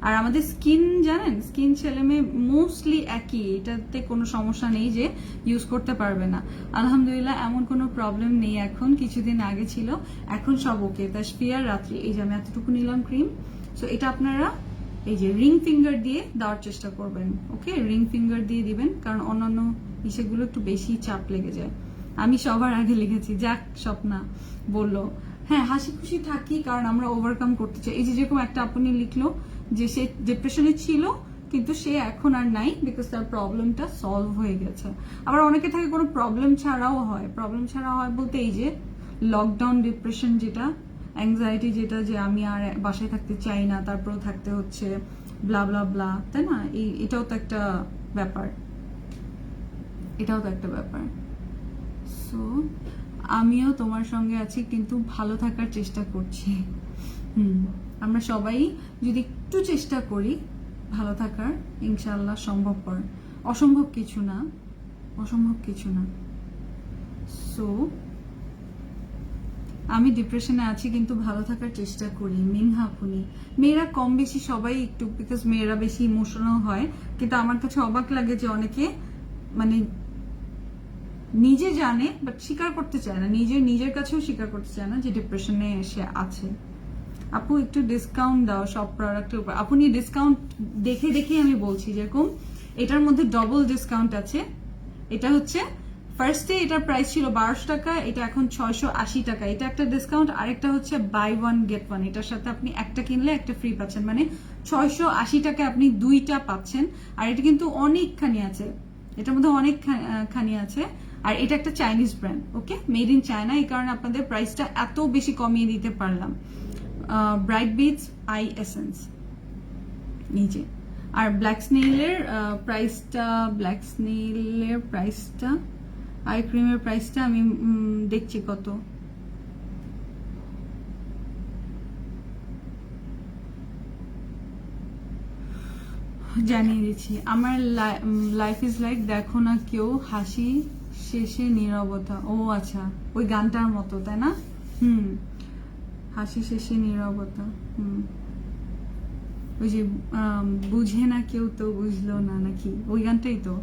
আর আমাদের স্কিন জানেন, স্কিন ছেলে মেয়ে মোস্টলি একই, এটাতে কোনো সমস্যা নেই যে ইউজ করতে পারবে না। আলহামদুলিল্লাহ এমন কোনো প্রবলেম নেই এখন, কিছুদিন আগে ছিল, এখন সব ওকে। তাসফিয়ার রাত্রি, এই যে আমি এতটুকু নিলাম ক্রিম। সো এটা আপনারা এই যে রিং ফিঙ্গার দিয়ে দেওয়ার চেষ্টা করবেন। ওকে, রিং ফিঙ্গার দিয়ে দিবেন, কারণ অন্যান্য ইসেগুলো একটু বেশি চাপ লেগে যায়। আমি সবার আগে লিখেছি, যাক স্বপ্না বললো। হ্যাঁ, হাসি খুশি থাকি, কারণ আমরা ওভারকাম করতে চাই। এই যে যেরকম একটা আপনি লিখলো যে সে ডিপ্রেশনে ছিল কিন্তু সে এখন আর নাই, বিকজ তার প্রবলেমটা সলভ হয়ে গেছে। আবার অনেকে থাকে কোনো প্রবলেম ছাড়াও হয়, প্রবলেম ছাড়া হয় বলতে এই যে লকডাউন ডিপ্রেশন, যেটা অ্যাংজাইটি, যেটা যে আমি আর বাসায় থাকতে চাই না, তারপরেও থাকতে হচ্ছে, ব্লা ব্লা ব্লা, তাই না? এটাও তো একটা ব্যাপার, এটাও তো একটা ব্যাপার। সো আমিও তোমার সঙ্গে আছি, কিন্তু ভালো থাকার চেষ্টা করছি। আমরা সবাই যদি একটু চেষ্টা করি ভালো থাকার, ইনশাআল্লাহ সম্ভবপর, অসম্ভব কিছু না, অসম্ভব কিছু না। সো আমি ডিপ্রেশনে আছি কিন্তু ভালো থাকার চেষ্টা করি। মিনহা পুনি, মেয়েরা কম বেশি সবাই একটু, বিকজ মেয়েরা বেশি ইমোশনাল হয়। কিন্তু আমার কাছে অবাক লাগে যে অনেকে মানে নিজে জানে বাট স্বীকার করতে চায় না, নিজের কাছেও স্বীকার করতে চায় না যে ডিপ্রেশনে এসে আছে। আপু একটু ডিসকাউন্ট দাও সব প্রোডাক্টের উপর। আপনি ডিসকাউন্ট দেখে দেখে আমি বলছি, যেরকম এটার মধ্যে ডবল ডিসকাউন্ট আছে। এটা হচ্ছে ফার্স্টে এটার প্রাইস ছিল 1200 টাকা, এটা এখন 680 টাকা, এটা একটা ডিসকাউন্ট। আরেকটা হচ্ছে বাই ওয়ান গেট ওয়ান, এটার সাথে আপনি একটা কিনলে একটা ফ্রি পাচ্ছেন, মানে 680 টাকায় আপনি দুইটা পাচ্ছেন। আর এটা কিন্তু অনেকখানি আছে, এটার মধ্যে অনেকখানি আছে। আর এটা একটা Chinese brand, okay, made in China, এই কারণে আপনাদের প্রাইসটা এত বেশি কমিয়ে দিতে পারলাম। ব্রাইট বিটস আই এসেন্স নিচে। আর ব্ল্যাক স্নেইলের প্রাইসটা আই ক্রিমের প্রাইসটা আমি দেখছি কত। জানিয়ে দিচ্ছি। আমার লাইফ ইজ লাইক দেখো না কেউ, হাসি শেষে নীরবতা। ও আচ্ছা, ওই গানটার মতো, তাই না? হাসি শেষে নীরবতা। ওই যে বুঝে না কেউ তো বুঝলো না, নাকি ওই গানটাই তো?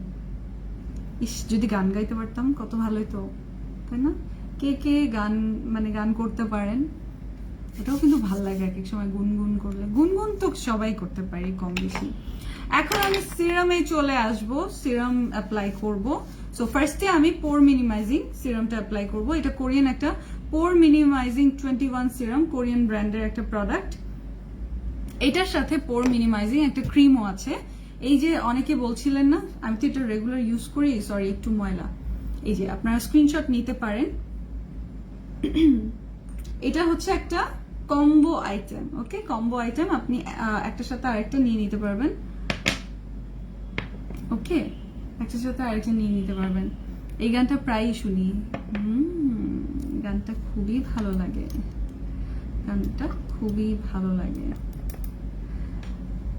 ইস, যদি গান গাইতে পারতাম কত ভালোই তো, তাই না? কে কে গান করতে পারেন এটাও কিন্তু ভালো লাগে এক এক সময় গুনগুন করলে। গুনগুন তো সবাই করতে পারি কম বেশি। এখন আমি সিরামে চলে আসব, সিরাম অ্যাপ্লাই করব। সো ফার্স্টে আমি পোর মিনিমাইজিং সিরামটা অ্যাপ্লাই করব। এটা কোরিয়ান একটা পোর মিনিমাইজিং 21 সিরাম, কোরিয়ান ব্র্যান্ডের একটা প্রোডাক্ট। এটার সাথে পোর মিনিমাইজিং একটা ক্রিমও আছে। এই যে অনেকে বলছিলেন না, আমি তো এটা রেগুলার ইউজ করি, সরি একটু ময়লা, এই যে আপনারা স্ক্রিনশট নিতে পারেন। এটা হচ্ছে একটা কম্বো আইটেম, ওকে, কম্বো আইটেম, আপনি একটার সাথে আরেকটা নিয়ে নিতে পারবেন, ওকে, একটার সাথে আরেকটা নিয়ে নিতে পারবেন। এই গানটা প্রায়ই শুনি, গানটা খুবই ভালো লাগে, গানটা খুবই ভালো লাগে,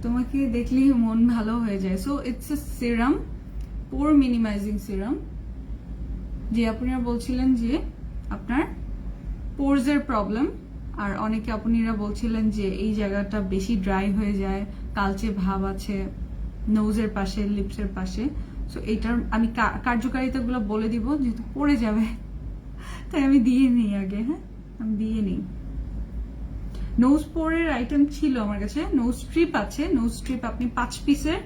তোমাকে দেখলেই মন ভালো হয়ে যায়। So it's a serum, poor minimising serum. যে আপনারা বলছিলেন যে আপনার পোরসের প্রবলেম, আর অনেকে আপনারা বলছিলেন যে এই জায়গাটা বেশি ড্রাই হয়ে যায়, কালচে ভাব আছে নোজের পাশে, লিপসের পাশে। সো এইটার আমি কার্যকারিতাগুলো বলে দিব, যেহেতু পড়ে যাবে তাই আমি দিয়ে নিই আগে। হ্যাঁ, আমি দিয়ে নিই। নোজ পোরের আইটেম ছিল আমার কাছে, নোজ স্ট্রিপ আছে, নোজ স্ট্রিপ আপনি 5 পিসের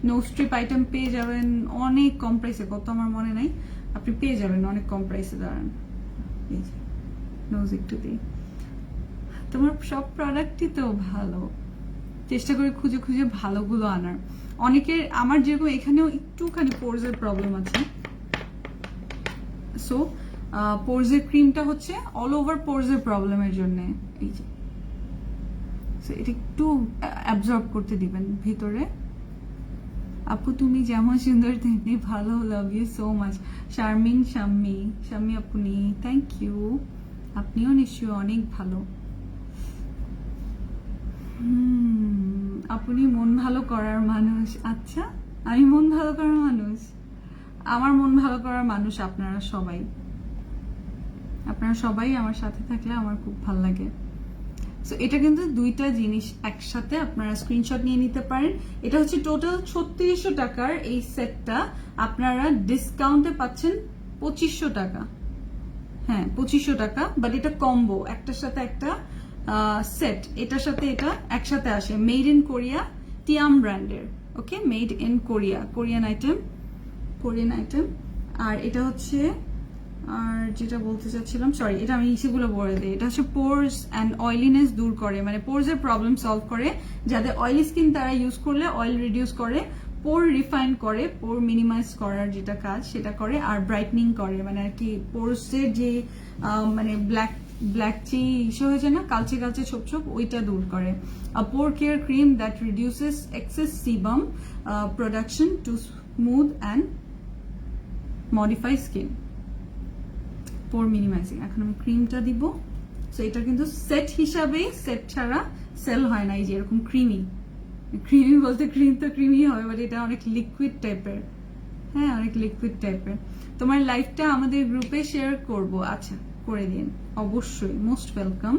নোজ স্ট্রিপ আইটেম পেয়ে যাবেন অনেক কম প্রাইসে, কত আমার মনে নাই, আপনি পেয়ে যাবেন অনেক কম প্রাইসে। দাঁড়ান, এই যে নোজ একটু দিই, তোমার সব প্রোডাক্টই তো ভালো, চেষ্টা করে খুঁজে খুঁজে ভালোগুলো আনার। অনেকের, আমার যেরকম এখানেও একটুখানি পোরসের প্রবলেম আছে, সো পোরসের ক্রিমটা হচ্ছে অল ওভার পোরসের প্রবলেমের জন্য। এই যে এটা একটু অ্যাবজর্ব করতে দিবেন ভিতরে। আপু তুমি যেমন সুন্দর তেমনি ভালো, love you so much. Sharmin Shammi, Shammi আপনি, থ্যাংক ইউ, আপনিও নিশ্চয়ই অনেক ভালো। আপনি মন ভালো করার মানুষ। আচ্ছা, আমি মন ভালো করার মানুষ? আমার মন ভালো করার মানুষ আপনারা সবাই, আপনারা সবাই আমার সাথে থাকলে আমার খুব ভালো লাগে। সো এটা কিন্তু দুইটা জিনিস একসাথে, আপনারা স্ক্রিনশট নিয়ে নিতে পারেন। এটা হচ্ছে টোটাল 3600 টাকার এই সেটটা, আপনারা ডিসকাউন্টে পাচ্ছেন 2500 টাকা। হ্যাঁ, 2500 টাকা, বাট এটা কম্বো, একটার সাথে একটা সেট, এটার সাথে এটা একসাথে আসে। মেড ইন কোরিয়া, টিয়াম ব্র্যান্ডের, okay, made in Korea, Korean item, Korean item. আর এটা হচ্ছে, আর যেটা বলতে চাচ্ছিলাম, সরি, এটা আমি সেগুলো বলে দিই। এটা হচ্ছে পোরস অ্যান্ড অয়েলিনেস দূর করে, মানে পোরসের প্রবলেম সলভ করে। যাদের অয়েলি স্কিন তারা ইউজ করলে অয়েল রিডিউস করে, পোর রিফাইন করে, পোর মিনিমাইজ করার যেটা কাজ সেটা করে, আর ব্রাইটনিং করে, মানে আর কি পোরসের যে মানে ব্ল্যাক চি ইস্যু হয়েছে না, কালচে কালচে ছোপ ছোপ, ওইটা দূর করে। Pore care cream that reduces excess sebum production to smooth and modify skin, pore minimizing. এখন আমি ক্রিমটা দিব। সো এটা কিন্তু সেট হিসাবেই, সেট ছাড়া সেল হয় না। এই যে এরকম ক্রিমি, ক্রিমি বলতে ক্রিম তো ক্রিমি হবে, বাট এটা অনেক লিকুইড টাইপের। হ্যাঁ, অনেক লিকুইড টাইপের। তোমার লাইফটা আমাদের গ্রুপে শেয়ার করব, আচ্ছা করে দিন, অবশ্যই, most welcome.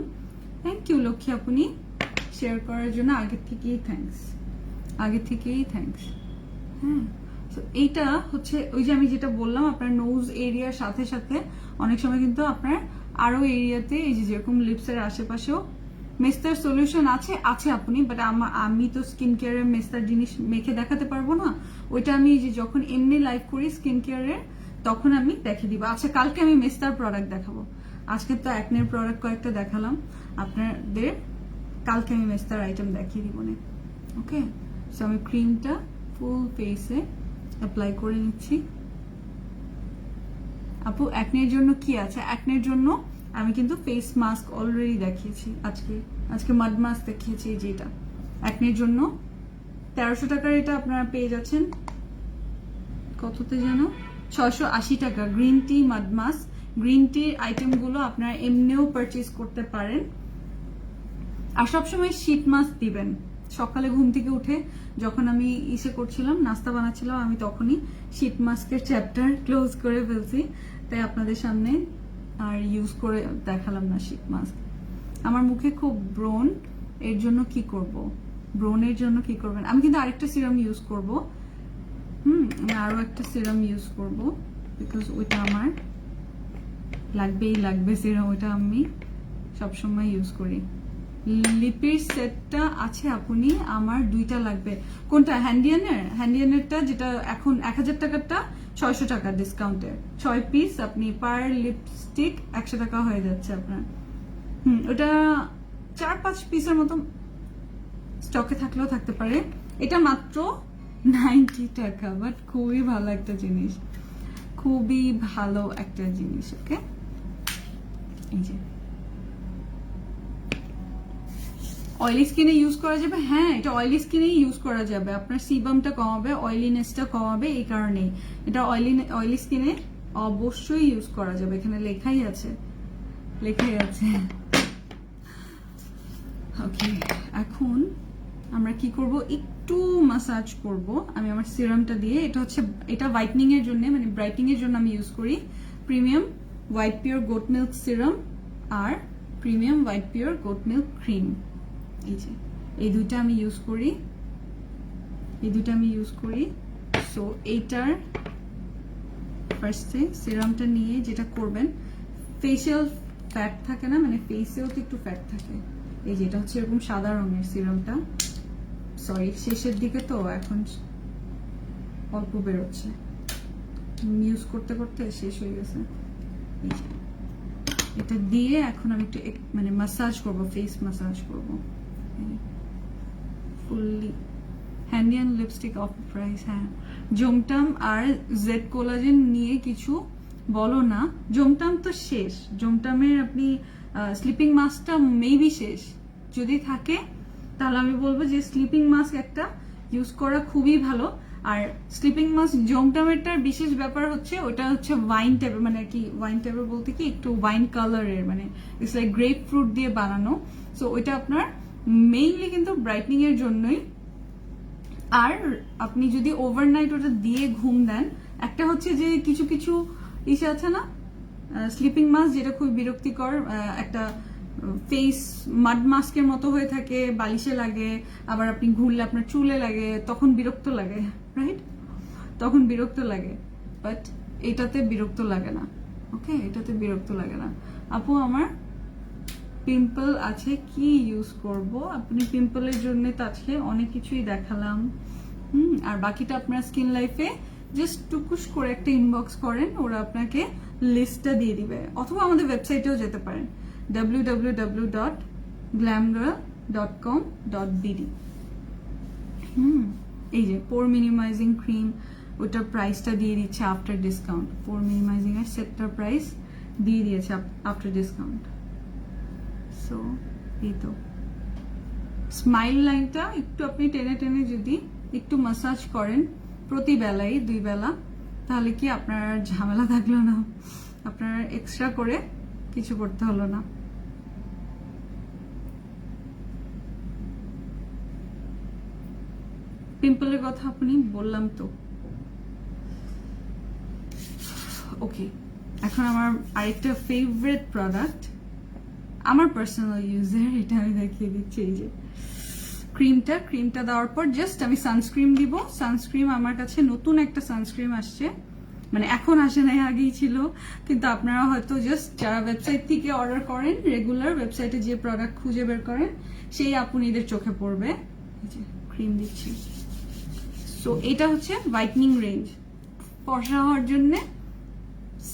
Thank you Lakshmi আপনি শেয়ার করার জন্য, আগে থেকেই থ্যাঙ্কস, আগে থেকেই থ্যাঙ্কস। হ্যাঁ, এইটা হচ্ছে ওই যে আমি যেটা বললাম, আপনার নোজ এরিয়ার সাথে সাথে অনেক সময় কিন্তু আপনার আরো এরিয়াতে, এই যে যেরকম লিপসের আশেপাশেও মেস্তার সলিউশন আছে আপনি, বাট আমি তো স্কিন কেয়ারের মেস্তার জিনিস মেখে দেখাতে পারবো না। ওইটা আমি যে যখন এমনি লাইভ করি স্কিন কেয়ারের, তখন আমি দেখে দিব। আচ্ছা, কালকে আমি মেস্তার প্রোডাক্ট দেখাবো, আজকে তো অ্যাকনের প্রোডাক্ট কয়েকটা দেখালাম আপনাদের, কালকে আমি মেস্তার আইটেম দেখিয়ে দিব না। ওকে, সো আমি ক্রিমটা ফুল ফেসে অ্যাপ্লাই করে নিচ্ছি। আপু অ্যাকনের জন্য কি আছে? অ্যাকনের জন্য আমি কিন্তু ফেস মাস্ক অলরেডি দেখিয়েছি, আজকে মাড মাস্ক দেখিয়েছি। যেটা অ্যাকনের জন্য 1300 টাকার, এটা আপনারা পেয়ে যাচ্ছেন কততে যেন, 680 টাকা। গ্রিন টি মাড মাস্ক, গ্রিন টির আইটেমগুলো আপনারা এমনিও পারচেজ করতে পারেন। আর সবসময় শীত মাস্ক দিবেন। সকালে ঘুম থেকে উঠে যখন আমি করছিলাম, নাস্তা বানাচ্ছিলাম, আমি তখনই শীত মাস্কের চ্যাপ্টার ক্লোজ করে ফেলছি, তাই আপনাদের সামনে আর ইউজ করে দেখালাম না শীত মাস্ক। আমার মুখে খুব ব্রণ, এর জন্য কি করব? ব্রণের জন্য কি করবেন? আমি কিন্তু আরেকটা সিরাম ইউজ করব। আমি আরো একটা সিরাম ইউজ করব, বিকজ ওইটা আমার লাগবেই লাগবে সিরাম, ওইটা আমি সবসময় ইউজ করি। লিপির সেটটা আছে আপনি, আমার 2টা লাগবে। কোনটা? হ্যান্ডিয়ানেরটা, যেটা এখন 1000 টাকারটা 600 টাকা ডিসকাউন্টে 6 পিস আপনি পার লিপস্টিক 100 টাকা হয়ে যাচ্ছে আপনার। ওটা 4-5 পিসের মতো স্টকে থাকলেও থাকতে পারে। এটা মাত্র 90 টাকা, বাট খুবই ভালো একটা জিনিস, খুবই ভালো একটা জিনিস। ওকে, এই যে অয়েলি স্কিনে ইউজ করা যাবে। হ্যাঁ, এটা অয়েলি স্কিনেই ইউজ করা যাবে, আপনার সিবামটা কমাবে, অয়েলিনেসটা কমাবে, এই কারণেই এটা অয়েলি স্কিনে অবশ্যই ইউজ করা যাবে। এখানে লেখাই আছে। ওকে, এখন আমরা কি করব, একটু মাসাজ করব আমি আমার সিরামটা দিয়ে। এটা হোয়াইটনিং এর জন্য, মানে ব্রাইটনিং এর জন্য আমি ইউজ করি premium white pure goat milk serum আর premium white pure goat milk cream. এই দুইটা আমি ইউজ করি। সো এইটার ফার্স্টে সিরামটা নিয়ে যেটা করবেন, ফেসিয়াল ফ্যাট থাকে না, মানে ফেসেও তো একটু ফ্যাট থাকে। এই যেটা হচ্ছে এরকম সাদা রঙের সিরামটা, সরি শেষের দিকে তো এখন অল্প বেরোচ্ছে, ইউজ করতে করতে শেষ হয়ে গেছে। এটা দিয়ে এখন আমি একটু মানে মাসাজ করব, ফেস মাসাজ করব ফুললি। হ্যান্ডিয়ান লিপস্টিক অফ প্রাইস। হ্যাঁ, জোমটাম আর জেড কোলাজেন নিয়ে কিছু বলো না। জোমটাম তো শেষ, জোমটামের আপনি স্লিপিং মাস্কটা মেবি শেষ, যদি থাকে তাহলে আমি বলবো যে স্লিপিং মাস্ক একটা ইউজ করা খুবই ভালো। আর স্লিপিং মাস্ক জোমটামেরটার বিশেষ ব্যাপার হচ্ছে ওটা হচ্ছে ওয়াইন টাইপের, মানে কি ওয়াইন টাইপের বলতে কি একটু ওয়াইন কালারের, মানে ইটস লাইক গ্রেপ ফ্রুট দিয়ে বানানো। সো ওইটা আপনার মেইনলি কিন্তু ব্রাইটনিং এর জন্যই। আর আপনি যদি ওভারনাইট ওটা দিয়ে ঘুম দেন, একটা হচ্ছে যে কিছু কিছু ইসে আছে না স্লিপিং মাস্ক, যেটা খুব বিরক্তিকর, একটা ফেস মাড মাস্কের মতো হয়ে থাকে, বালিশে লাগে, আবার আপনি ঘুরলে আপনার চুলে লাগে, তখন বিরক্ত লাগে, রাইট? তখন বিরক্ত লাগে, বাট এটাতে বিরক্ত লাগে না। ওকে, এটাতে বিরক্ত লাগে না। আপু আমার পিম্পল আছে, কি ইউজ করব? আপনি পিম্পলের জন্য তো আজকে অনেক কিছুই দেখালাম। আর বাকিটা আপনার স্কিন লাইফে জাস্ট টুকুস করে একটা ইনবক্স করেন, ওরা আপনাকে লিস্টটা দিয়ে দিবে, অথবা আমাদের ওয়েবসাইটেও যেতে পারেন www.glamgirl.com.bd। এই যে পোর মিনিমাইজিং ক্রিম, ওটার প্রাইসটা দিয়ে দিচ্ছে আফটার ডিসকাউন্ট। পোর মিনিমাইজিং এর সেটটার প্রাইস দিয়ে দিয়েছে আফটার ডিসকাউন্ট। সো এই তো স্মাইল লাইনটা একটু আপনি টেনে টেনে যদি একটু মাসাজ করেন প্রতি বেলায় 2 বেলা, তাহলে কি আপনার ঝামেলা থাকলো না, আপনার এক্সট্রা করে কিছু করতে হলো না। পিম্পলের কথা আপনি বললাম তো। ওকে, এখন আমার আরেকটা ফেভারিট প্রোডাক্ট, আমার পার্সোনাল ইউজের, এটা আমি দেখিয়ে দিচ্ছি। এই যে ক্রিমটা দেওয়ার পর জাস্ট আমি সানস্ক্রিন দিব। সানস্ক্রিন আমার কাছে নতুন একটা সানস্ক্রিন আসছে, মানে এখন আসে নাই, আগেই ছিল, কিন্তু আপনারা হয়তো জাস্ট যারা ওয়েবসাইট থেকে অর্ডার করেন, রেগুলার ওয়েবসাইটে যে প্রোডাক্ট খুঁজে বের করেন, সেই আপনাদের চোখে পড়বে। এই যে ক্রিম দিচ্ছি। সো এটা হচ্ছে হোয়াইটনিং রেঞ্জ, ফর্সা হওয়ার জন্য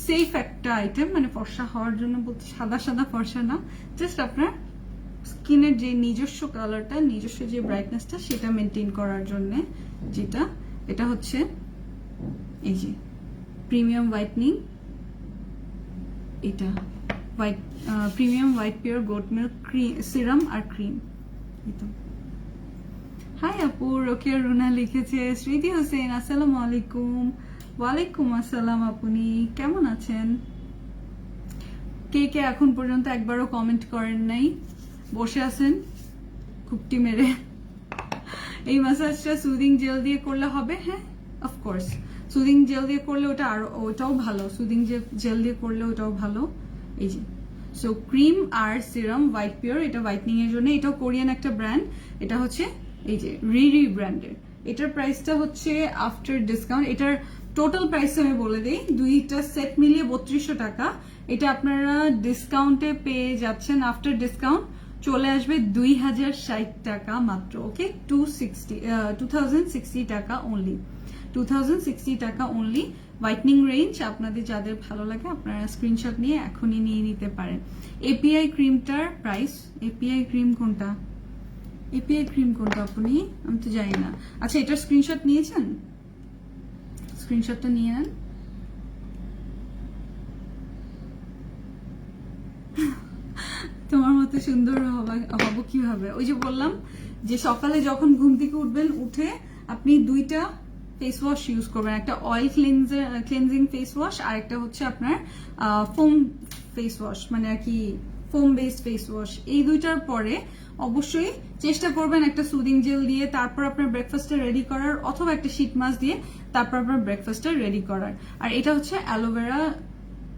সেফ একটা আইটেম, মানে ফর্সা হওয়ার জন্য বলতে সাদা সাদা ফর্সা না, জাস্ট আপনার স্কিনের যে নিজস্ব কালারটা, নিজস্ব যে ব্রাইটনেসটা, সেটা মেনটেন করার জন্য যেটা, এটা হচ্ছে এই যে প্রিমিয়াম হোয়াইটনিং, এটা premium white pure goat milk serum আর ক্রিম। হাই আপু, রোকেয়া রুনা লিখেছে। স্মৃতি হোসেন, আসসালামু আলাইকুম। ওয়ালাইকুম আসসালাম। আপনি কেমন আছেন? কে কে এখন পর্যন্ত একবারও কমেন্ট করেন নাই, বসে আছেন খুবটি মেরে? এই মাসাজটা সুদিং জেল দিয়ে করলে হবে? হ্যাঁ, অফকোর্স সুদিং জেল দিয়ে করলে ওটাও ভালো, সুদিং জেল দিয়ে করলে ওটাও ভালো। এই যে সো ক্রিম আর সিরাম হোয়াইট পিওর, এটা হোয়াইটনিং এর জন্য, এটাও কোরিয়ান একটা ব্র্যান্ড। এটা হচ্ছে এই যে রিরি ব্র্যান্ডের। এটার প্রাইসটা হচ্ছে আফটার ডিসকাউন্ট, এটার টোটাল প্রাইস আমি বলে দিই, 2টা সেট মিলিয়ে 3200 টাকা। এটা আপনারা ডিসকাউন্টে পেয়ে যাচ্ছেন আফটার ডিসকাউন্ট চলে আসবে 2060 টাকা মাত্র। ওকে, 2060 টাকা অনলি, 2060 টাকা অনলি। হোয়াইটনিং রেঞ্জ আপনাদের যাদের ভালো লাগে আপনারা স্ক্রিনশট নিয়ে এখনই নিয়ে নিতে পারেন। এপিআই ক্রিমটার প্রাইস, এপিআই ক্রিম কোনটা, এপিআই ক্রিম কোনটা আপনি, আমি তো জানি না। আচ্ছা, এটার স্ক্রিনশট নিয়েছেন? স্ক্রিনশটটা নিয়ে নেন। তোমার মতো সুন্দর হব কিভাবে? ওই যে বললাম যে সকালে যখন ঘুম থেকে উঠবেন, উঠে আপনি 2টা ফেস ওয়াশ ইউজ করবেন, একটা অয়েল ক্লিনজিং ফেস ওয়াশ আর একটা হচ্ছে আপনার ফোম ফেস ওয়াশ, মানে আর কি ফোম বেসড ফেস ওয়াশ। এই 2টার পরে অবশ্যই চেষ্টা করবেন একটা সুদিং জেল দিয়ে তারপর আপনার ব্রেকফাস্টটা রেডি করার, অথবা একটা শীট মাস্ক দিয়ে তারপর আপনার ব্রেকফাস্টটা রেডি করার। আর এটা হচ্ছে অ্যালোভেরা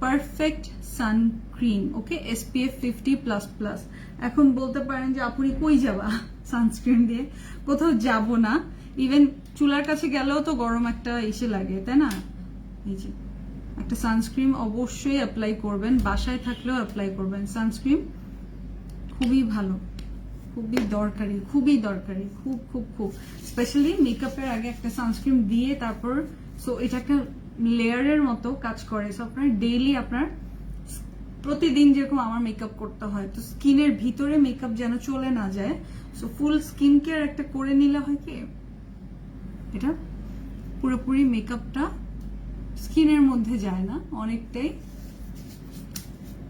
পারফেক্ট সানক্রিম। ওকে, SPF 50++। এখন বলতে পারেন যে আপনি কই যাবা সানস্ক্রিন দিয়ে? কোথাও যাব না, ইভেন চুলার কাছে গেলেও তো গরম একটা এসে লাগে, তাই না? এই যে একটা সানস্ক্রিন অবশ্যই অ্যাপ্লাই করবেন, বাসায় থাকলেও অ্যাপ্লাই করবেন। সানস্ক্রিন খুবই ভালো, খুবই দরকারি, খুবই দরকারি, খুব খুব খুব। স্পেশালি মেকআপের আগে একটা সানস্ক্রিন দিয়ে তারপর, সো এটা একটা লেয়ারের মতো কাজ করে। সো আপনার ডেইলি, আপনার প্রতিদিন যেরকম আমার মেকআপ করতে হয়, তো স্কিনের ভিতরে মেকআপ যেন চলে না যায়, সো ফুল স্কিন কেয়ার একটা করে নিলে হয় কি, এটা পুরোপুরি মেকআপটা স্কিনের মধ্যে যায় না,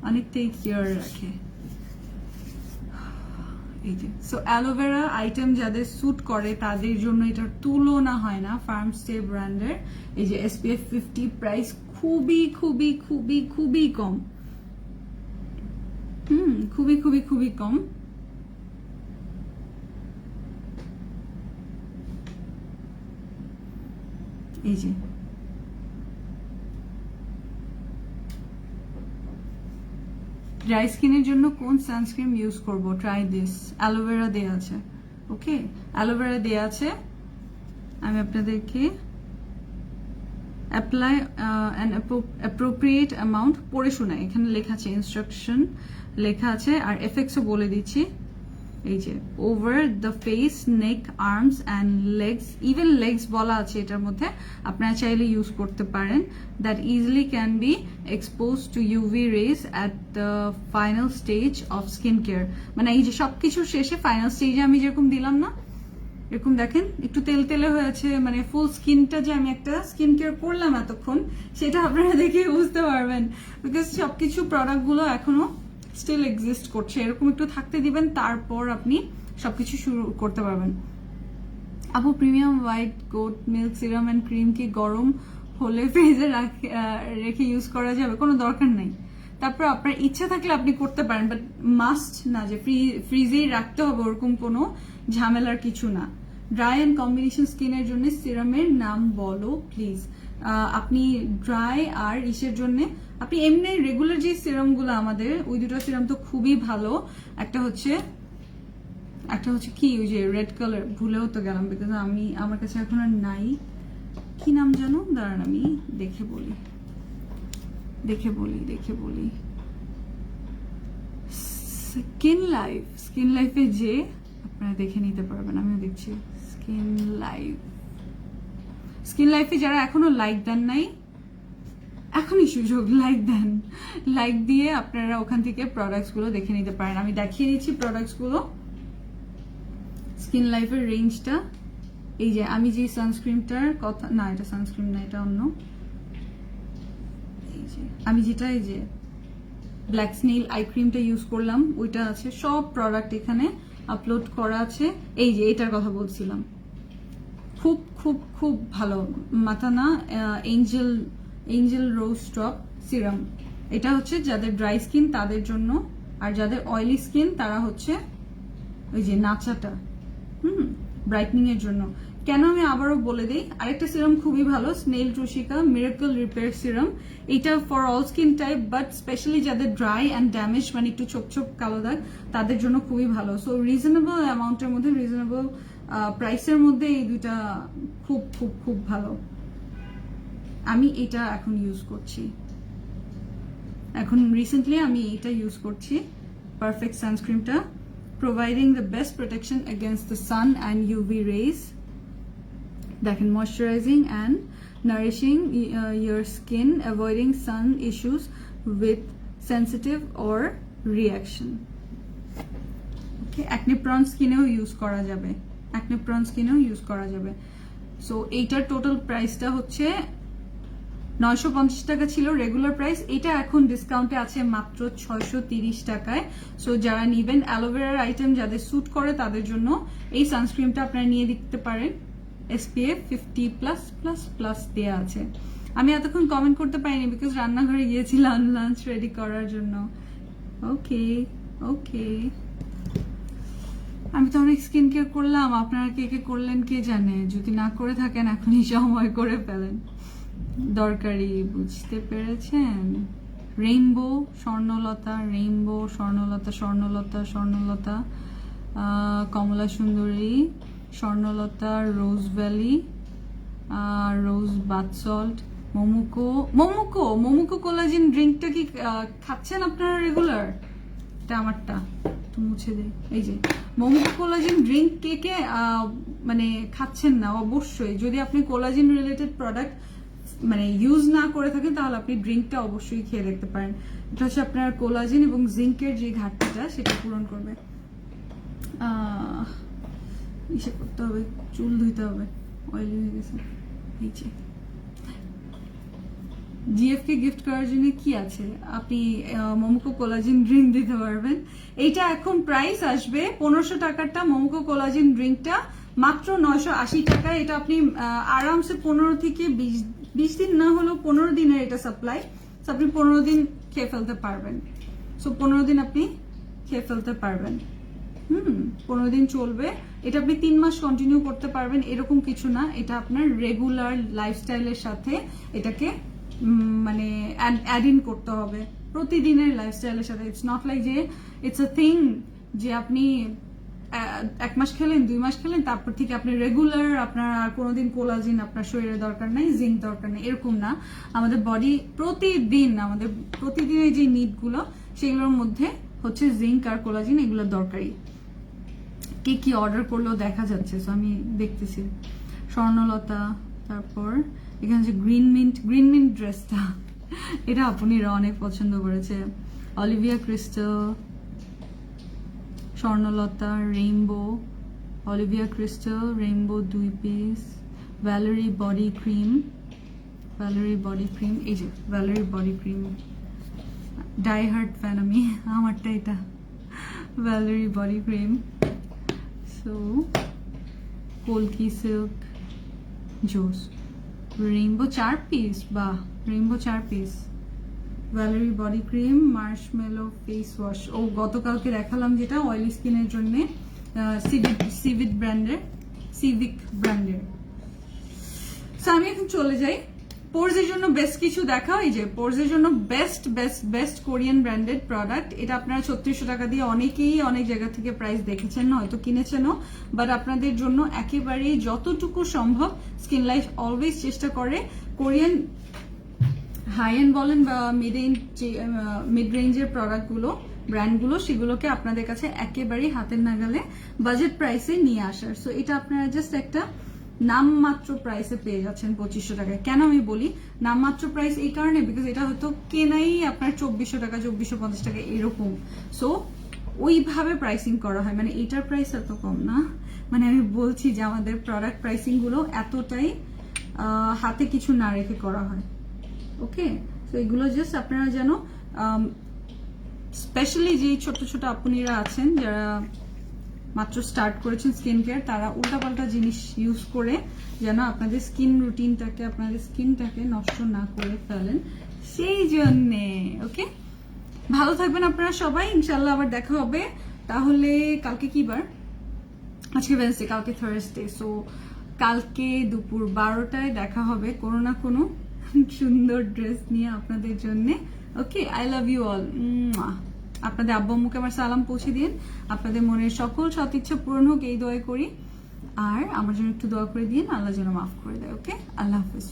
অনেকটাই কেয়ার রাখে। এই যে, সো অ্যালোভেরা আইটেম যাদের স্যুট করে তাদের জন্য এটার তুলনা হয় না। ফার্মস্টে ব্র্যান্ডের এই যে SPF 50, প্রাইস খুবই খুবই খুবই খুবই কম, খুবই খুবই খুবই কম। এই যে ড্রাই স্কিনের জন্য কোন সানস্ক্রিন ইউজ করব? ট্রাই দিস, অ্যালোভেরা দেয়া আছে। ওকে, অ্যালোভেরা দেয়া আছে। আমি আপনাদেরকে অ্যাপ্লাই অ্যান অ্যাপ্রোপ্রিয়েট অ্যামাউন্ট পড়ে শোনাই, এখানে লেখা আছে, ইনস্ট্রাকশন লেখা আছে, আর এফেক্টসও বলে দিচ্ছি। এই যে over the face, neck, arms and legs, even legs বলা আছে এটার মধ্যে, আপনারা চাইলে ইউজ করতে পারেন। That easily can be expose to UV rays at the final stage of skin care. মানে এই যে সবকিছুর শেষে ফাইনাল স্টেজে আমি যেরকম দিলাম না, এরকম দেখেন একটু তেল তেলে হয়েছে, মানে ফুল স্কিনটা যে আমি একটা স্কিন কেয়ার করলাম এতক্ষণ, সেটা আপনারা দেখে বুঝতে পারবেন। বিকজ সবকিছু প্রোডাক্টগুলো এখনো স্টিল এক্সিস্ট করছে, এরকম একটু থাকতে দিবেন, তারপর আপনি সবকিছু শুরু করতে পারবেন। আপু, premium white goat milk serum and cream কি গরম হলে ফ্রিজে রেখে ইউজ করা যাবে? কোনো দরকার নাই। তারপর আপনার ইচ্ছা থাকলে আপনি করতে পারেন, বাট মাস্ট না যে ফ্রিজেই রাখতে হবে, ওরকম কোনো ঝামেলার কিছু না। ড্রাই অ্যান্ড কম্বিনেশন স্কিনের জন্য সিরামের নাম বলো প্লিজ। আপনি ড্রাই আর ইসের জন্য আপনি এমনি রেগুলার যে সিরামগুলো আমাদের, ওই দুটো সিরাম তো খুবই ভালো। একটা হচ্ছে কি, ওই যে রেড কালার, ভুলেও তো গেলাম, বিকজ আমার কাছে এখন আর নাই। কি নাম জানো? দাঁড়ান আমি দেখে বলি। স্কিন লাইফে যে আপনারা দেখে নিতে পারবেন, আমিও দেখছি। স্কিন লাইফে যারা এখনো লাইক দেন নাই, এখনই সুযোগ, লাইক দেন। লাইক দিয়ে আপনারা ওখান থেকে প্রোডাক্টসগুলো দেখে নিতে পারেন। আমি দেখিয়ে দিচ্ছি প্রোডাক্টসগুলো, স্কিন লাইফের রেঞ্জটা। এই যে আমি যে সানস্ক্রিনটার কথা, না এটা সানস্ক্রিন না, এটা অন্য। এই যে আমি যেটা, এই যে ব্ল্যাক স্নেইল আই ক্রিমটা ইউজ করলাম, ওইটা আছে। সব প্রোডাক্ট এখানে আপলোড করা আছে। এই যে এটার কথা বলছিলাম, খুব খুব খুব ভালো। মাতানা এঞ্জেল রোজ ড্রপ সিরাম, এটা হচ্ছে যাদের ড্রাই স্কিন তাদের জন্য, আর যাদের অয়েলি স্কিন তারা হচ্ছে ওই যে নাচাটা, ব্রাইটনিং এর জন্য। কেন আমি আবারও বলে দিই, আরেকটা সিরাম খুবই ভালো, স্নেল ট্রুশিকা মিরাকল রিপেয়ার সিরাম। এটা for all skin type, but specially যাদের ড্রাই অ্যান্ড ড্যামেজ, মানে একটু ছোপ ছোপ কালো দাগ, তাদের জন্য খুবই ভালো। সো রিজনেবল অ্যামাউন্টের মধ্যে, রিজনেবল প্রাইসের মধ্যে এই দুইটা খুব খুব খুব ভালো। আমি এটা এখন ইউজ করছি, এখন রিসেন্টলি আমি এটা ইউজ করছি, perfect সানস্ক্রিনটা। providing the best protection against the sun and UV rays. দেখেন, moisturizing and nourishing your skin, avoiding sun issues with sensitive or reaction. Okay, acne prone skinেও ইউজ করা যাবে, acne prone skinেও use করা যাবে। So এইটার total প্রাইসটা হচ্ছে 950 টাকা ছিল রেগুলার প্রাইস, এটা এখন ডিসকাউন্টে আছে মাত্র 630 টাকায়। সো যারা নিবেন অ্যালোভেরার আইটেম যাদের স্যুট করে তাদের জন্য এই সানস্ক্রিনটা আপনারা নিয়ে দেখতে পারেন। SPF 50+++ দেয়া আছে। আমি এতক্ষণ কমেন্ট করতে পারিনি বিকজ রান্নাঘরে গিয়েছিলাম লাঞ্চ রেডি করার জন্য। ওকে ওকে, আমি তো অনেক স্কিন কেয়ার করলাম, আপনারা কে কে করলেন কে জানে, যদি না করে থাকেন এখনই সময় করে ফেলেন, দরকারি, বুঝতে পেরেছেন? রেইনবো স্বর্ণলতা, রেইনবো স্বর্ণলতা, স্বর্ণলতা স্বর্ণলতা, কমলা সুন্দরী স্বর্ণলতা, রোজ ভ্যালি, রোজ বাথ সল্ট, মোমোকো। মোমোকো মোমোকো কোলাজেন ড্রিঙ্কটা কি খাচ্ছেন আপনারা রেগুলার? এটা আমারটা একটু মুছে দিই। এই যে মোমোকো কোলাজেন ড্রিঙ্ক কে কে মানে খাচ্ছেন না? অবশ্যই, যদি আপনি কোলাজেন রিলেটেড প্রোডাক্ট মানে ইউজ না করে থাকেন তাহলে আপনি ড্রিঙ্কটা অবশ্যই খেয়ে দেখতে পারেন। এটা হচ্ছে আপনার কোলাজেন এবং জিঙ্কের যে ঘাটতিটা সেটা পূরণ করবে। ইসে করতে হবে, চুল ধুইতে হবে, অয়েলি হয়ে গেছে। এই যে জিএফ কে গিফট করার জন্য কি আছে, আপনি মোমোকো কোলাজেন ড্রিঙ্ক দিতে পারবেন। এইটা এখন প্রাইস আসবে 1500 টাকারটা মোমোকো কোলাজেন ড্রিঙ্কটা মাত্র 980 টাকায়। এটা আপনি আরামসে 15 থেকে 20 দিন না হলেও 15 দিনের এটা সাপ্লাই, আপনি 15 দিন খেয়ে ফেলতে পারবেন। সো 15 দিন আপনি খেয়ে ফেলতে পারবেন। 15 দিন চলবে। এটা আপনি 3 মাস কন্টিনিউ করতে পারবেন, এরকম কিছু না। এটা আপনার রেগুলার লাইফস্টাইলের সাথে এটাকে মানে অ্যাড ইন করতে হবে প্রতিদিনের লাইফস্টাইলের সাথে। ইটস নট লাইক যে ইটস আ থিং যে আপনি 1 মাস খেলেন 2 মাস খেলেন তারপর থেকে আপনি রেগুলার আপনার আর কোনোদিন কোলাজেন আপনার শরীরে দরকার নাই, জিঙ্ক দরকার নেই, এরকম না। আমাদের বডি প্রতিদিন আমাদের প্রতিদিনের যে নিডগুলো সেগুলোর মধ্যে হচ্ছে জিঙ্ক আর কোলাজেন, এগুলো দরকারি। কে কি অর্ডার করলেও দেখা যাচ্ছে, সো আমি দেখতেছি। স্বর্ণলতা, তারপর এখানে যে গ্রিন মিন্ট ড্রেসটা, এটা আপুনিরা অনেক পছন্দ করেছে। Olivia crystal, Swarnalata, rainbow, Olivia crystal, rainbow 2 piece, Valerie body cream, Valerie body cream, এই যে Valerie body cream, die hard fan আমি, আমারটা এটা ভ্যালেরি বডি ক্রিম। সো কলকি সিল্ক, জোস, রেইনবো 4 পিস, বাহ, rainbow 4 piece, Valerie body cream, marshmallow face wash. ও গতকালকে দেখালাম যেটা অয়েলি স্কিনের জন্য, সিভিক ব্র্যান্ডের। সো আমি এখন চলে যাই পোর্সের জন্য বেস্ট কিছু দেখা। এই যে পোর্সের জন্য বেস্ট কোরিয়ান ব্র্যান্ডেড প্রোডাক্ট। এটা আপনারা 3600 টাকা দিয়ে অনেকেই অনেক জায়গা থেকে প্রাইস দেখেছেন, হয়তো কিনেছেনও, বাট আপনাদের জন্য একেবারেই যতটুকু সম্ভব স্কিন লাইফ অলওয়েজ চেষ্টা করে কোরিয়ান হাই এন্ড বলেন বা মিড রেঞ্জের প্রোডাক্টগুলো ব্র্যান্ডগুলো সেগুলোকে আপনাদের কাছে একেবারেই হাতের নাগালে বাজেট প্রাইসে নিয়ে আসার। সো এটা আপনারা জাস্ট একটা নামমাত্র প্রাইসে পেয়ে যাচ্ছেন 2500 টাকায়। কেন আমি বলি নামমাত্র প্রাইস, এই কারণে বিকজ এটা হয়তো কেনাই আপনার 2400 টাকা 2450 টাকা এরকম। সো ওইভাবে প্রাইসিং করা হয়, মানে এইটার প্রাইস এত কম না, মানে আমি বলছি যে আমাদের প্রোডাক্ট প্রাইসিং গুলো এতটাই হাতে কিছু না রেখে করা হয়। ওকে, তো এগুলো জাস্ট আপনারা যেন স্পেশালি যে ছোট ছোট আপুনিরা আছেন যারা মাত্র স্টার্ট করেছেন স্কিন কেয়ার, তারা উল্টাপাল্টা জিনিস ইউজ করে যেন আপনাদের স্কিন রুটিনটাকে আপনাদের স্কিনটাকে নষ্ট না করে ফেলেন, সেই জন্যে। ওকে, ভালো থাকবেন আপনারা সবাই, ইনশাল্লাহ আবার দেখা হবে। তাহলে কালকে কি বার? আজকে ওয়েডনেসডে, কালকে থার্সডে। সো কালকে দুপুর 12টায় দেখা হবে কোনো না কোনো সুন্দর ড্রেস নিয়ে আপনাদের জন্য। ওকে, আই লাভ ইউ অল। আপনাদের আব্বু আম্মুকে আমার সালাম পৌঁছে দিন, আপনাদের মনের সকল সদিচ্ছা পূরণ হোক এই দোয়া করি, আর আমার জন্য একটু দোয়া করে দিন, আল্লাহ যেন মাফ করে দেয়। ওকে, আল্লাহ হাফিজ।